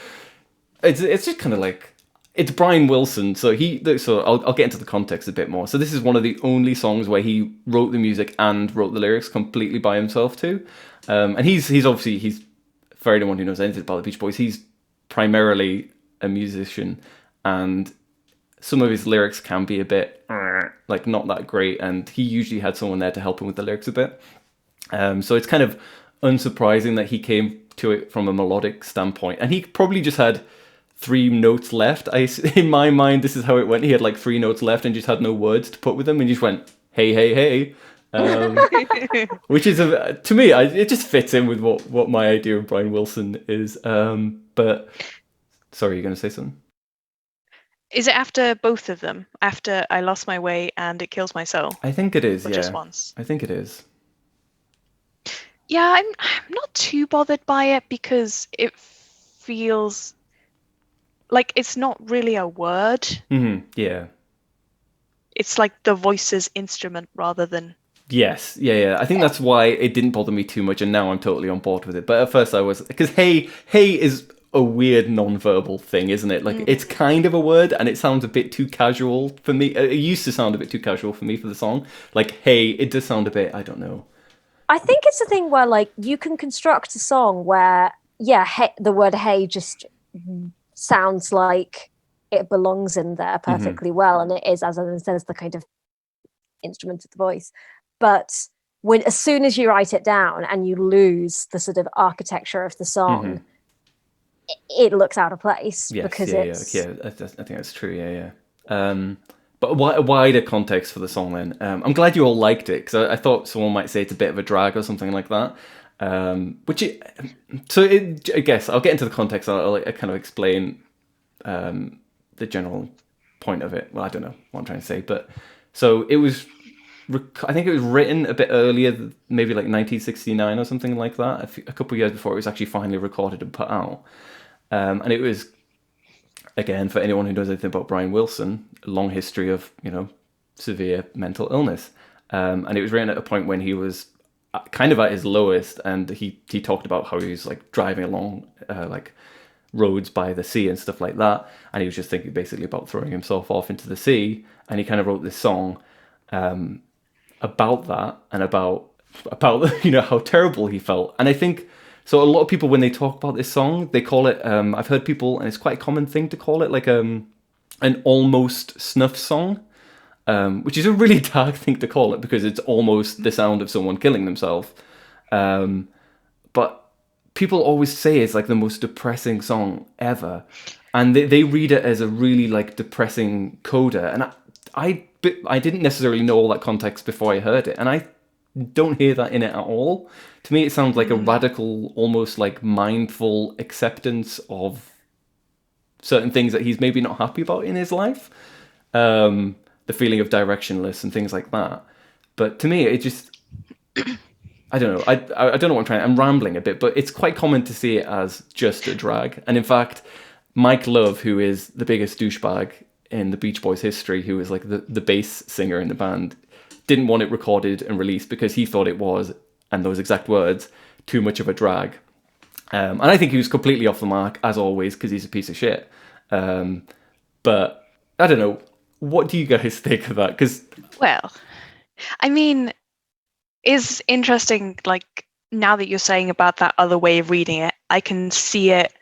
just kind of like, it's Brian Wilson, so I'll get into the context a bit more. So this is one of the only songs where he wrote the music and wrote the lyrics completely by himself too, and he's for anyone who knows anything about the Beach Boys, he's primarily a musician, and some of his lyrics can be a bit like not that great, and he usually had someone there to help him with the lyrics a bit. So it's kind of unsurprising that he came to it from a melodic standpoint, and he probably just had 3 notes left. In my mind, this is how it went. He had like 3 notes left and just had no words to put with them, and just went hey hey hey. Which is to me, it just fits in with what my idea of Brian Wilson is. But sorry, you're going to say something? Is it after both of them? After I Lost My Way and It Kills My Soul? I think it is. Or Yeah, just once? I think it is. Yeah, I'm not too bothered by it, because it feels like it's not really a word. Mm-hmm. Yeah. It's like the voice's instrument rather than. Yes, yeah. I think that's why it didn't bother me too much, and now I'm totally on board with it. But at first I was, because hey is a weird non-verbal thing, isn't it? Like it's kind of a word, and it sounds a bit too casual for me. It used to sound a bit too casual for me for the song. Like hey, it does sound a bit, I don't know. I think it's a thing where like you can construct a song where the word hey just sounds like it belongs in there perfectly well, and it is, as Alan says, the kind of instrument of the voice. But as soon as you write it down and you lose the sort of architecture of the song, it looks out of place. Yes, because yeah. I think that's true. Yeah. But a wider context for the song then. I'm glad you all liked it, because I thought someone might say it's a bit of a drag or something like that. I guess I'll get into the context. I'll kind of explain the general point of it. Well, I don't know what I'm trying to say, but so it was. I think it was written a bit earlier, maybe like 1969 or something like that. A couple of years before it was actually finally recorded and put out. And it was, again, for anyone who knows anything about Brian Wilson, a long history of, severe mental illness. And it was written at a point when he was kind of at his lowest, and he talked about how he was like driving along like roads by the sea and stuff like that, and he was just thinking basically about throwing himself off into the sea, and he kind of wrote this song about that, and about how terrible he felt. And I think so a lot of people, when they talk about this song, they call it I've heard people, and it's quite a common thing to call it like an almost snuff song, which is a really dark thing to call it, because it's almost the sound of someone killing themselves. But people always say it's like the most depressing song ever, and they read it as a really like depressing coda. And I didn't necessarily know all that context before I heard it, and I don't hear that in it at all. To me, it sounds like a radical, almost like mindful acceptance of certain things that he's maybe not happy about in his life. The feeling of directionless and things like that. But to me, it just, I don't know. I don't know what I'm rambling a bit, but it's quite common to see it as just a drag. And in fact, Mike Love, who is the biggest douchebag in the Beach Boys history, who is like the bass singer in the band, didn't want it recorded and released because he thought it was, and those exact words, too much of a drag. And I think he was completely off the mark, as always, because he's a piece of shit. But I don't know. What do you guys think of that? Well, I mean, it's interesting, like, now that you're saying about that other way of reading it, I can see it,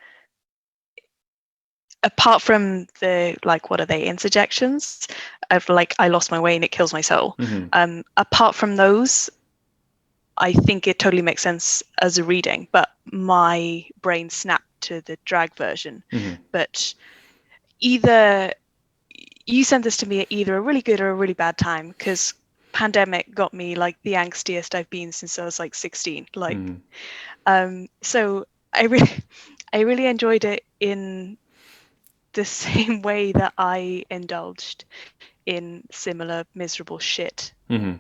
apart from the, like, what are they, interjections of, like, I lost my way and it kills my soul. Apart from those, I think it totally makes sense as a reading, but my brain snapped to the drag version. But either you sent this to me at either a really good or a really bad time, because pandemic got me like the angstiest I've been since I was like 16. Like, so I really enjoyed it in the same way that I indulged in similar miserable shit. It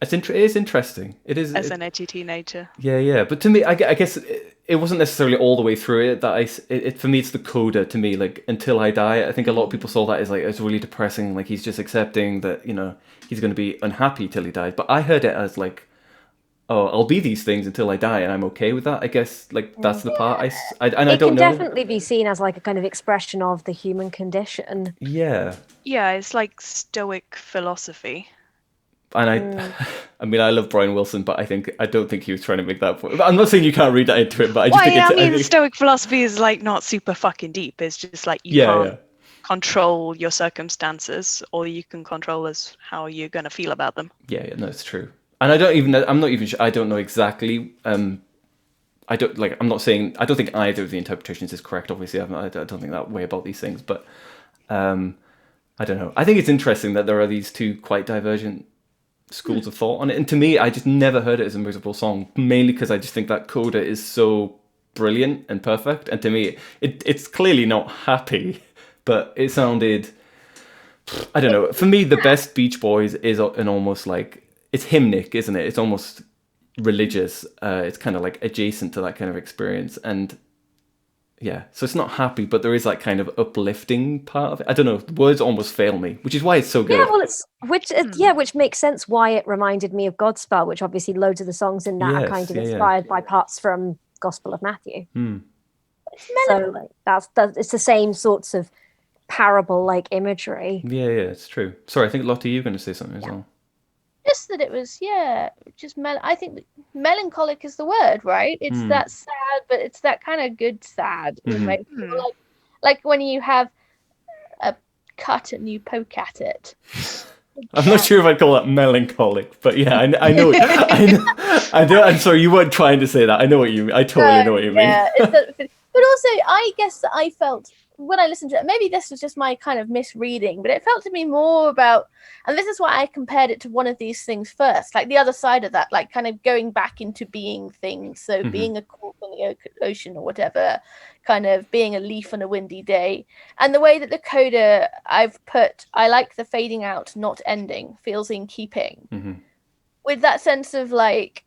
is interesting. It is as an edgy teenager. Yeah. But to me, I guess it wasn't necessarily all the way through it that for me, it's the coda. To me, like Until I Die, I think a lot of people saw that as like it's really depressing. Like he's just accepting that he's going to be unhappy till he dies. But I heard it as like, oh, I'll be these things until I die, and I'm okay with that. I guess like that's the part I don't know. It can definitely be seen as like a kind of expression of the human condition. Yeah. Yeah, it's like Stoic philosophy. And I mean, I love Brian Wilson, but I don't think he was trying to make that point. I'm not saying you can't read that into it, but I just think it's... Stoic philosophy is like not super fucking deep. It's just like you can't control your circumstances, all you can control is how you're going to feel about them. Yeah, no, it's true. And I'm not even sure, I don't know exactly, I'm not saying, I don't think either of the interpretations is correct, obviously. I don't think that way about these things, but I don't know. I think it's interesting that there are these two quite divergent schools of thought on it, and to me I just never heard it as a miserable song, mainly because I just think that coda is so brilliant and perfect, and to me it's clearly not happy, but it sounded, I don't know, for me the best Beach Boys is an almost like, it's hymnic, isn't it? It's almost religious, it's kind of like adjacent to that kind of experience, and yeah, so it's not happy, but there is that kind of uplifting part of it. I don't know, the words almost fail me, which is why it's so good. Yeah, well, which makes sense why it reminded me of Godspell, which obviously loads of the songs in that are kind of inspired by parts from Gospel of Matthew. So like that's it's the same sorts of parable like imagery. Yeah, it's true. Sorry, I think Lottie, you're going to say something as well. Just that it was, just I think melancholic is the word, right? It's that sad, but it's that kind of good sad. Like when you have a cut and you poke at it. I'm not sure if I'd call that melancholic, but yeah, I know. I know. I'm sorry, you weren't trying to say that. I know what you mean. I totally know what you mean. Yeah, but also, I guess that I felt when I listened to it, maybe this was just my kind of misreading, but it felt to me more about, and this is why I compared it to one of these things first, like the other side of that, like kind of going back into being things. So being a cork on the ocean or whatever, kind of being a leaf on a windy day. And the way that the coda I've put, I like the fading out, not ending, feels in keeping. With that sense of like,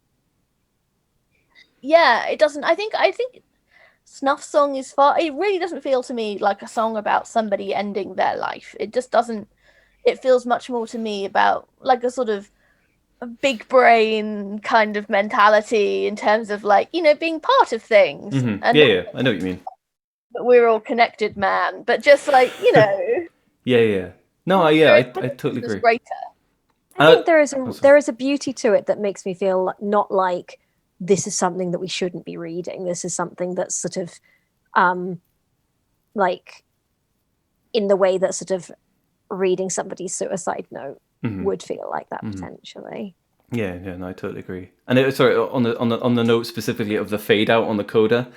it doesn't, I think Snuff Song is it really doesn't feel to me like a song about somebody ending their life. It just doesn't, it feels much more to me about like a sort of a big brain kind of mentality in terms of like, being part of things. And I know what you mean. But we're all connected, man. But just like, Yeah. No, I totally agree. Greater. I think there is a beauty to it that makes me feel not like this is something that we shouldn't be reading. This is something that's sort of like in the way that sort of reading somebody's suicide note would feel like that potentially. Yeah, no, I totally agree. And on the note specifically of the fade out on the coda,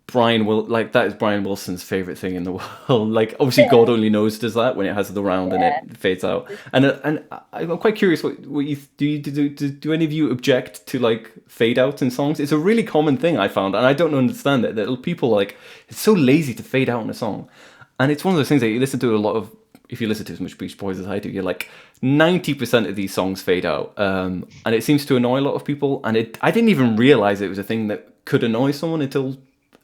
that is Brian Wilson's favorite thing in the world. Like obviously God Only Knows does that when it has the round and it fades out. And I'm quite curious what you do any of you object to like fade outs in songs? It's a really common thing I found, and I don't understand it, that people like, it's so lazy to fade out in a song. And it's one of those things that you listen to a lot of, if you listen to as much Beach Boys as I do, you're like 90% of these songs fade out, and it seems to annoy a lot of people. And I didn't even realize it was a thing that could annoy someone until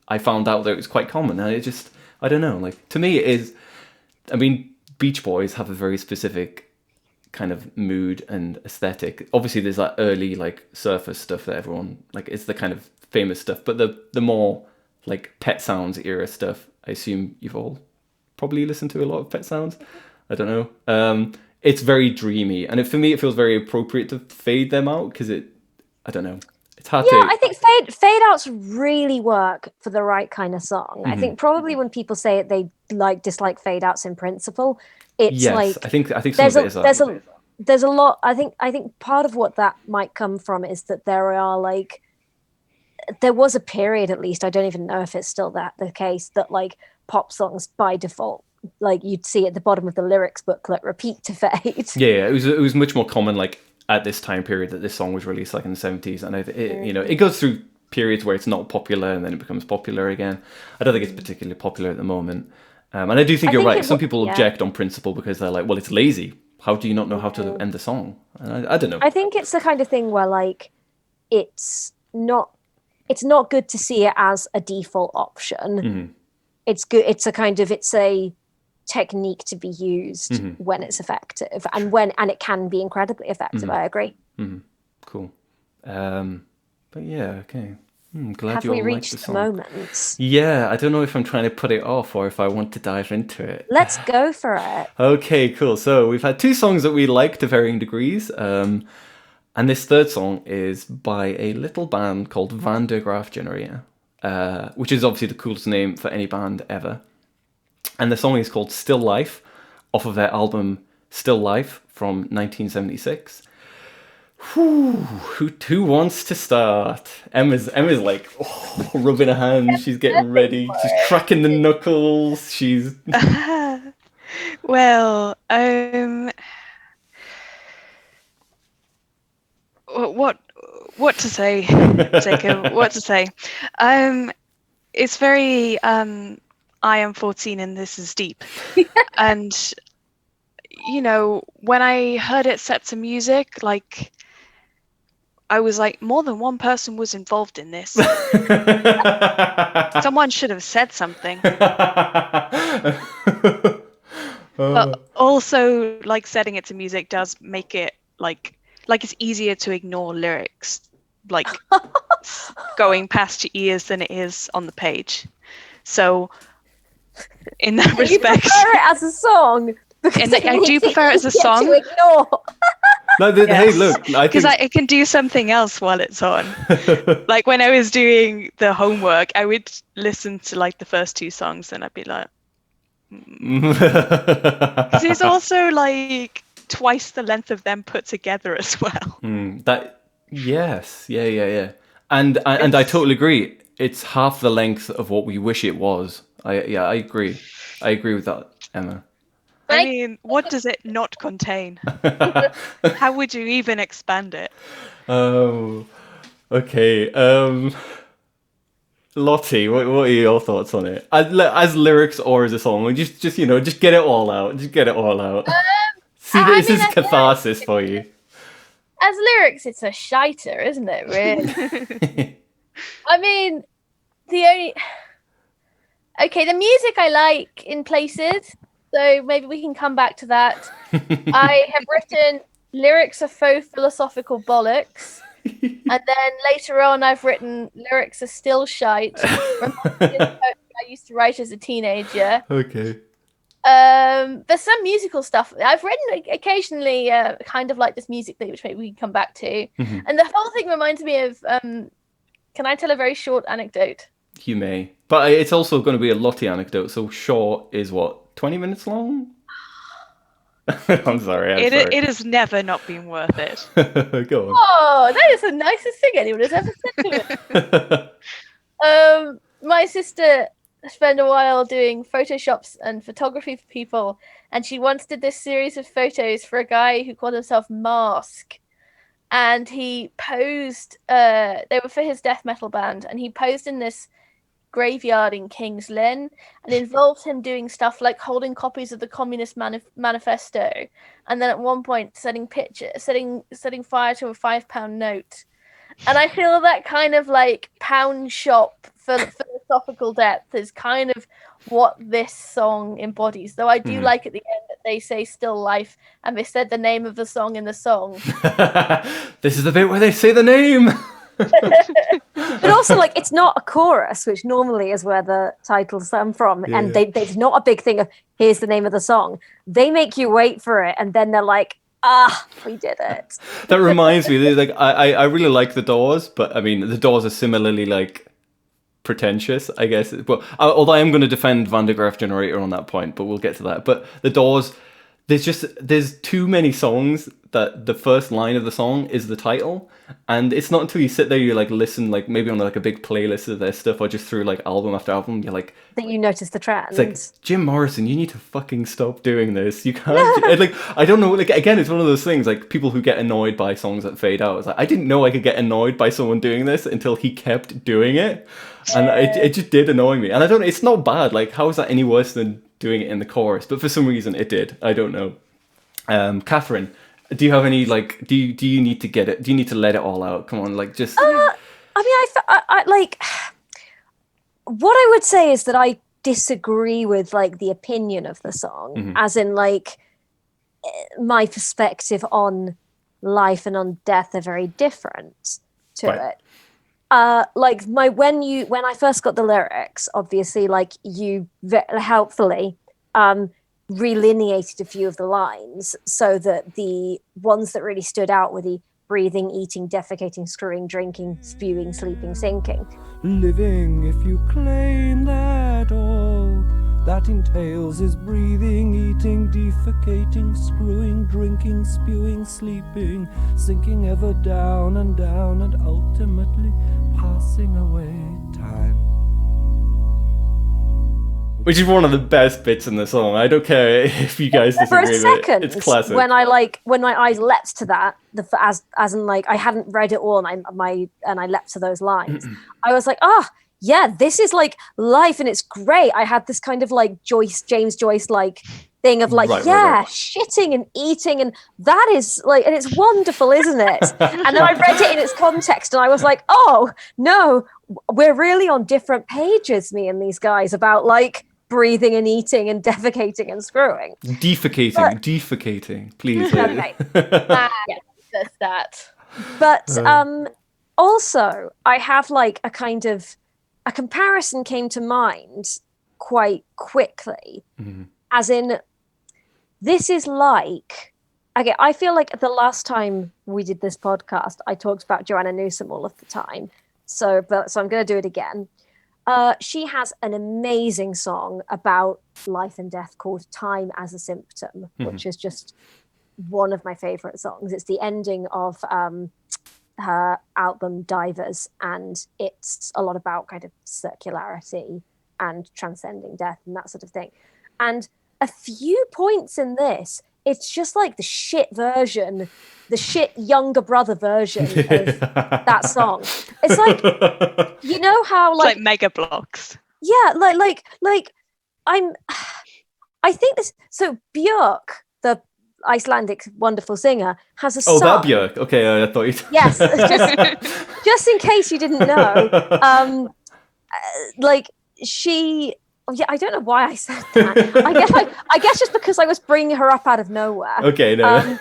I found out that it was quite common. And it just, I don't know, like to me it is, I mean, Beach Boys have a very specific kind of mood and aesthetic. Obviously there's that early like Surface stuff that everyone like, it's the kind of famous stuff, but the more like Pet Sounds era stuff, I assume you've all probably listened to a lot of Pet Sounds. I don't know. It's very dreamy, and for me it feels very appropriate to fade them out because I don't know. It's hard to... I think fade outs really work for the right kind of song. I think probably when people say it, they dislike fade outs in principle. It's like I think some of it is that. There's a lot. I think part of what that might come from is that there was a period, at least, I don't even know if it's still the case, that like pop songs by default like you'd see at the bottom of the lyrics booklet, repeat to fade. Yeah, it was much more common like at this time period that this song was released, like in the 70s, and it goes through periods where it's not popular and then it becomes popular again. I don't think it's particularly popular at the moment, and I do think you're right. Some people object on principle because they're like, well, it's lazy. How do you not know how to end the song? And I don't know. I think it's the kind of thing where like it's not good to see it as a default option. It's good. It's a technique to be used when it's effective, and it can be incredibly effective. I agree. Cool. But yeah, okay. I'm glad Have you all we liked reached the the song. moments? Yeah, I don't know if I'm trying to put it off or if I want to dive into it. Let's go for it. Okay, cool. So we've had 2 songs that we like to varying degrees. And this third song is by a little band called Van der Graaf Generator, which is obviously the coolest name for any band ever. And the song is called Still Life, off of their album Still Life from 1976. Who wants to start? Emma's like rubbing her hands. She's getting ready. She's cracking the knuckles. She's well, what to say, Jacob? What to say? It's very I am 14 and this is deep, and when I heard it set to music, like. I was like, more than one person was involved in this. Someone should have said something. But also, like, setting it to music does make it like it's easier to ignore lyrics, like going past your ears than it is on the page. So, in that respect, you prefer it as a song. And I do prefer it as a song. To ignore. No, yes. Hey, look, because I can do something else while it's on. Like when I was doing the homework, I would listen to like the first 2 songs, and I'd be like, because it's also like twice the length of them put together as well. Yes, yeah, and I totally agree. It's half the length of what we wish it was. I agree. I agree with that, Emma. I mean, what does it not contain? How would you even expand it? Oh, okay. Lottie, what are your thoughts on it? As lyrics or as a song? Just get it all out. Just get it all out. See, this is catharsis for you. As lyrics, it's a shiter, isn't it? Really. I mean, the music I like in places. So maybe we can come back to that. I have written lyrics are faux philosophical bollocks. And then later on, I've written lyrics are still shite. I used to write as a teenager. Okay. There's some musical stuff. I've written occasionally kind of like this music thing, which maybe we can come back to. And the whole thing reminds me of, can I tell a very short anecdote? You may. But it's also going to be a Lottie anecdote. So short is what? 20 minutes long? I'm sorry. It has never not been worth it. Go on. Oh, that is the nicest thing anyone has ever said to me. My sister spent a while doing photoshops and photography for people, and she once did this series of photos for a guy who called himself Mask. And he posed, they were for his death metal band, and he posed in this graveyard in King's Lynn, and involved him doing stuff like holding copies of the Communist Manifesto, and then at one point setting fire to a £5 note. And I feel that kind of like pound shop for philosophical depth is kind of what this song embodies. Though I do like at the end that they say "Still Life" and they said the name of the song in the song. This is the bit where they say the name. But also, like, it's not a chorus, which normally is where the titles come from, and it's not a big thing of here's the name of the song. They make you wait for it, and then they're like, we did it. That reminds me, like, I really like the Doors, but I mean, the Doors are similarly like pretentious, I guess. Well, although I am going to defend Van der Graaf Generator on that point, but we'll get to that. But the Doors, there's too many songs that the first line of the song is the title, and it's not until you sit there, you like listen, like maybe on like a big playlist of their stuff or just through like album after album, you're like, that you notice the trend. it's like, Jim Morrison, you need to fucking stop doing this. You can't. And, like, I don't know. Like, again, it's one of those things. Like, people who get annoyed by songs that fade out. It's like, I didn't know I could get annoyed by someone doing this until he kept doing it, and it just did annoy me. And I don't. It's not bad. Like, how is that any worse than doing it in the chorus? But for some reason, it did. I don't know. Catherine, do you have any like? Do you need to get it? Do you need to let it all out? Come on, like just. I mean, I like. What I would say is that I disagree with like the opinion of the song, as in like my perspective on life and on death are very different to it. Like when I first got the lyrics, obviously, like you helpfully relineated a few of the lines so that the ones that really stood out were the breathing, eating, defecating, screwing, drinking, spewing, sleeping, sinking. Living, if you claim that all that entails is breathing, eating, defecating, screwing, drinking, spewing, sleeping, sinking ever down and ultimately passing away. Time. Which is one of the best bits in the song. I don't care if you guys disagree For a second, with it. It's classic. when my eyes leapt to that, as in like I hadn't read it all, and I leapt to those lines. I was like, yeah, this is like life, and it's great. I had this kind of like James Joyce like thing of like, right. Shitting and eating, and that is like, and it's wonderful, isn't it? And then I read it in its context, and I was like, oh no, we're really on different pages, me and these guys, about like breathing and eating and defecating and screwing. Defecating, please. Okay. Yes, that. But also, I have like a comparison came to mind quite quickly, as in, this is like, okay, I feel like the last time we did this podcast, I talked about Joanna Newsom all of the time. So I'm going to do it again. She has an amazing song about life and death called Time as a Symptom, which is just one of my favorite songs. It's the ending of her album Divers, and it's a lot about kind of circularity and transcending death and that sort of thing. And a few points in this, it's just like the shit version, the shit younger brother version of that song. It's like, you know how like Mega Blocks. Yeah, like I think this. So Björk, the Icelandic wonderful singer, has a song. Oh, that Björk. Okay, I thought you. Yes, just in case you didn't know, like she. Yeah, I don't know why I said that. I guess just because I was bringing her up out of nowhere. Okay, no.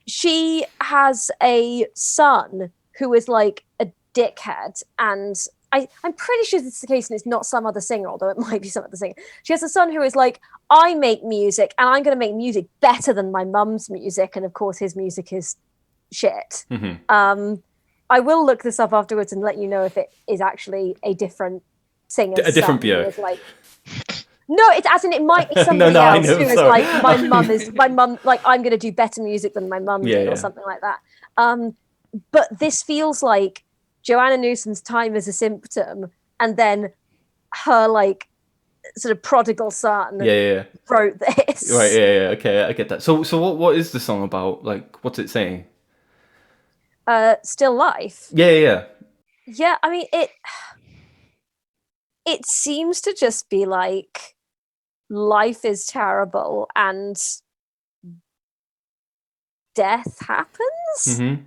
She has a son who is like a dickhead, and I'm pretty sure this is the case, and it's not some other singer, although it might be some other singer. She has a son who is like, I make music, and I'm going to make music better than my mum's music, and of course his music is shit. I will look this up afterwards and let you know if it is actually a different singer. A different Björk. Like, no, it's as in it might be somebody else who is like, my mum, like, I'm going to do better music than my mum did, or something like that. But this feels like Joanna Newsom's Time as a Symptom, and then her like sort of prodigal son wrote this. Right, okay, I get that. So what is the song about? Like, what's it saying? Still life. Yeah, I mean, it seems to just be like, life is terrible and death happens.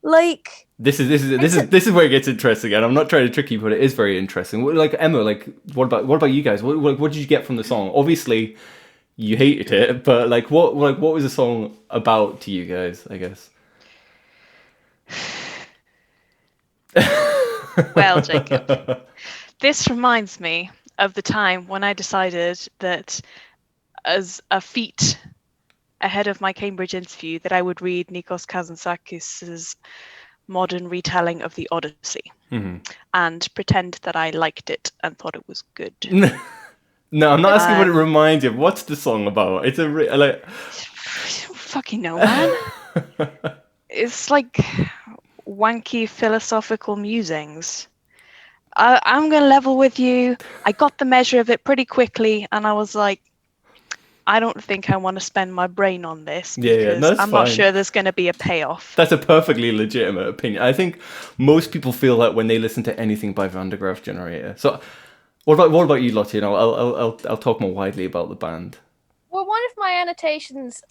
Like, this is where it gets interesting, and I'm not trying to trick you, but it is very interesting. Like, Emma, like, what about you guys? What did you get from the song? Obviously, you hated it, but like, what was the song about to you guys? I guess. Well, Jacob, this reminds me of the time when I decided that, as a feat ahead of my Cambridge interview, that I would read Nikos Kazantzakis' modern retelling of the Odyssey and pretend that I liked it and thought it was good. No, I'm not asking what it reminds you of. What's the song about? It's like. I don't fucking know, man. It's like wanky philosophical musings. I'm gonna level with you. I got the measure of it pretty quickly, and I was like, I don't think I want to spend my brain on this because No, that's I'm fine. not sure there's going to be a payoff. That's a perfectly legitimate opinion. I think most people feel that when they listen to anything by Van de Graaf Generator. So, what about you, Lottie? And I'll talk more widely about the band. Well, one of my annotations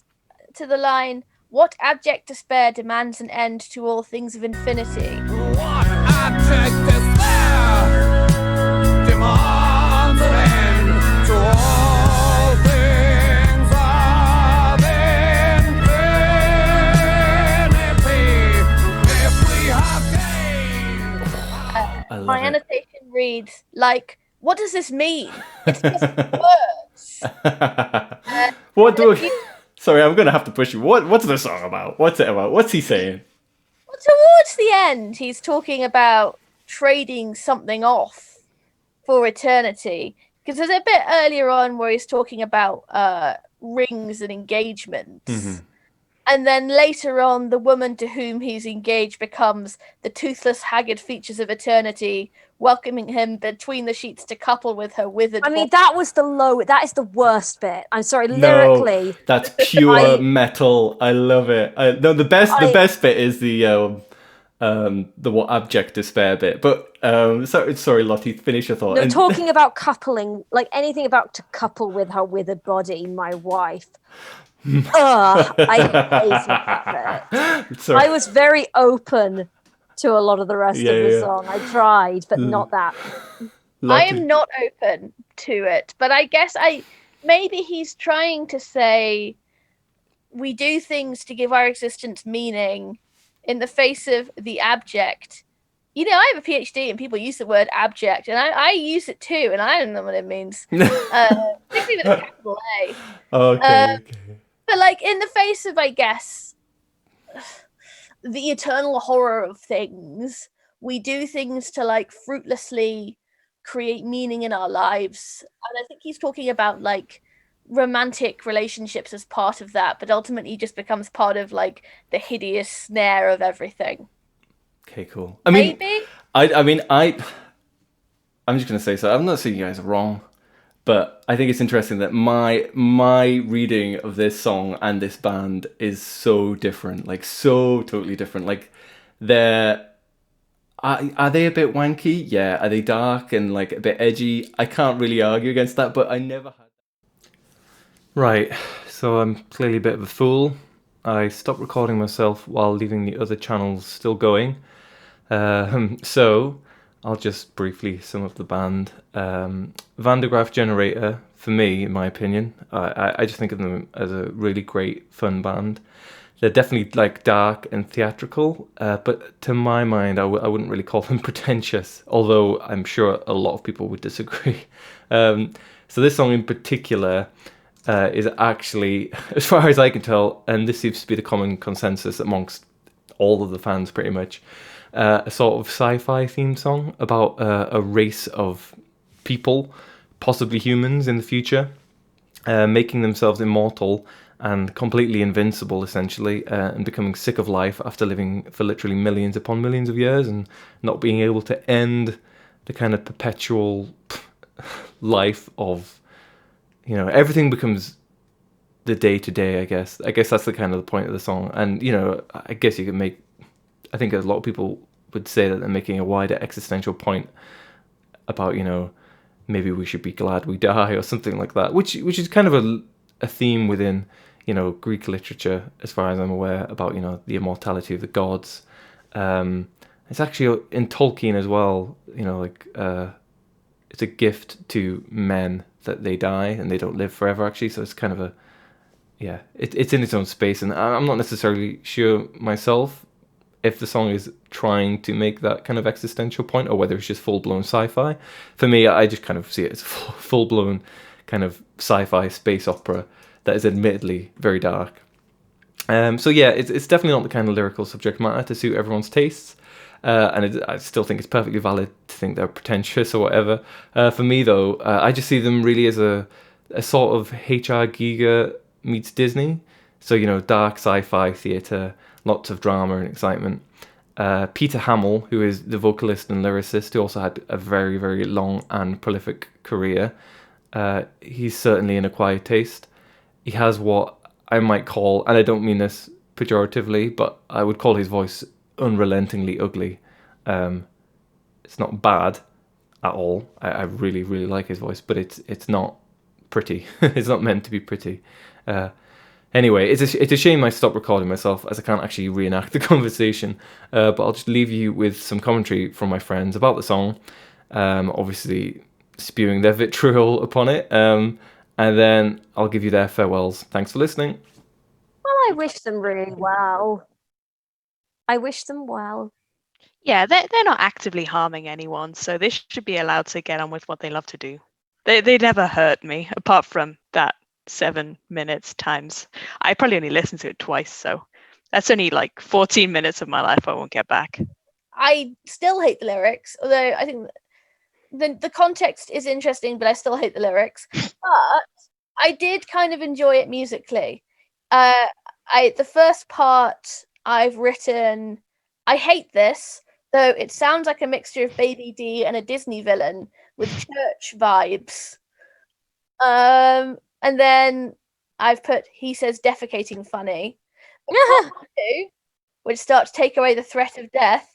to the line, "What abject despair demands an end to all things of infinity?" What abject despair demands an end to all things of infinity if we have gained. I love My it. annotation reads, like, what does this mean? It's just words. What do? Sorry, I'm gonna have to push you. What's the song about? What's it about? What's he saying? Well, towards the end, he's talking about trading something off for eternity. Because there's a bit earlier on where he's talking about rings and engagements. Mm-hmm. And then later on, the woman to whom he's engaged becomes the toothless, haggard features of eternity, welcoming him between the sheets to couple with her withered. I mean, that is the worst bit. I'm sorry, No, lyrically. that's pure metal. I love it. No, the best bit is the what abject despair bit. But sorry, Lottie, finish your thought. No, talking about coupling, like anything about to couple with her withered body, my wife. I hated that bit. Sorry. I was very open to a lot of the rest of the song. I tried, but not that. I am not open to it, but I guess maybe he's trying to say we do things to give our existence meaning in the face of the abject. You know, I have a PhD and people use the word abject, and I use it too, and I don't know what it means. Particularly with a capital A. Okay. But like in the face of, I guess, the eternal horror of things, we do things to like fruitlessly create meaning in our lives. And I think he's talking about like romantic relationships as part of that, but ultimately just becomes part of like the hideous snare of everything. Okay, cool. I mean, Maybe? I'm just gonna say so. I'm not saying you guys are wrong, but I think it's interesting that my reading of this song and this band is so different, like so totally different. Like are they a bit wanky? Yeah. Are they dark and like a bit edgy? I can't really argue against that, but I never had. Right, so I'm clearly a bit of a fool. I stopped recording myself while leaving the other channels still going. So I'll just briefly sum up the band. Van de Graaf Generator, for me, in my opinion, I just think of them as a really great, fun band. They're definitely like dark and theatrical, but to my mind, I wouldn't really call them pretentious, although I'm sure a lot of people would disagree. So this song in particular is actually, as far as I can tell, and this seems to be the common consensus amongst all of the fans pretty much, a sort of sci-fi theme song about a race of people, possibly humans in the future, making themselves immortal and completely invincible, essentially, and becoming sick of life after living for literally millions upon millions of years and not being able to end the kind of perpetual life of, you know, everything becomes the day-to-day, I guess. I guess that's the kind of the point of the song. And, you know, I guess you could make, I think a lot of people would say that they're making a wider existential point about, you know, maybe we should be glad we die or something like that, which is kind of a theme within, you know, Greek literature, as far as I'm aware, about, you know, the immortality of the gods. It's actually in Tolkien as well, you know, like it's a gift to men that they die and they don't live forever, actually. So it's kind of it's in its own space, and I'm not necessarily sure myself if the song is trying to make that kind of existential point or whether it's just full-blown sci-fi. For me, I just kind of see it as full-blown kind of sci-fi space opera that is admittedly very dark. So yeah, it's definitely not the kind of lyrical subject matter to suit everyone's tastes. I still think it's perfectly valid to think they're pretentious or whatever. For me, though, I just see them really as a sort of HR Giga meets Disney. So, dark sci-fi theatre, lots of drama and excitement. Peter Hamill, who is the vocalist and lyricist, who also had a very, very long and prolific career, he's certainly an acquired taste. He has what I might call, and I don't mean this pejoratively, but I would call his voice unrelentingly ugly. It's not bad at all. I really, really like his voice, but it's not pretty. It's not meant to be pretty. Anyway, it's a shame I stopped recording myself, as I can't actually reenact the conversation. But I'll just leave you with some commentary from my friends about the song, obviously spewing their vitriol upon it, and then I'll give you their farewells. Thanks for listening. Well, I wish them really well. I wish them well. Yeah, they're not actively harming anyone, so they should be allowed to get on with what they love to do. They never hurt me, apart from that 7 minutes times. I probably only listened to it twice, so that's only like 14 minutes of my life I won't get back. I still hate the lyrics, although I think the context is interesting, but I still hate the lyrics. But I did kind of enjoy it musically. The first part I've written, I hate this, though it sounds like a mixture of Baby D and a Disney villain with church vibes. And then I've put he says defecating funny. Which starts to take away the threat of death.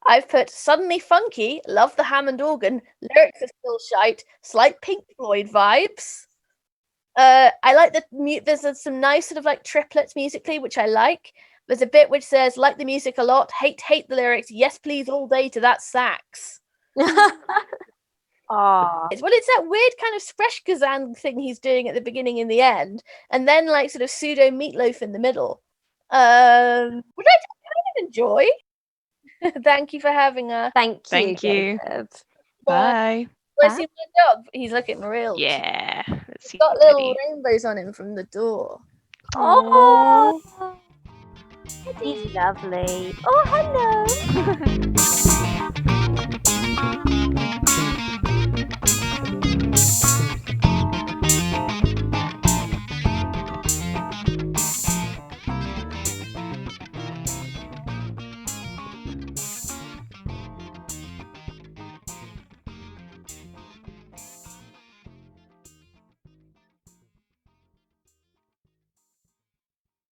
I've put suddenly funky, love the Hammond organ, lyrics are still shite, slight Pink Floyd vibes. I like there's some nice sort of like triplets musically, which I like. There's a bit which says like the music a lot, hate the lyrics, yes please all day to that sax. Well, it's that weird kind of Sprechgesang thing he's doing at the beginning and the end, and then like sort of pseudo meatloaf in the middle, which I kind of enjoy. Thank you for having us. Thank you. Jacob. Bye. Let's see my dog. He's looking real. Yeah. Let's see. He's got little rainbows on him from the door. Oh, he's lovely. Oh, hello.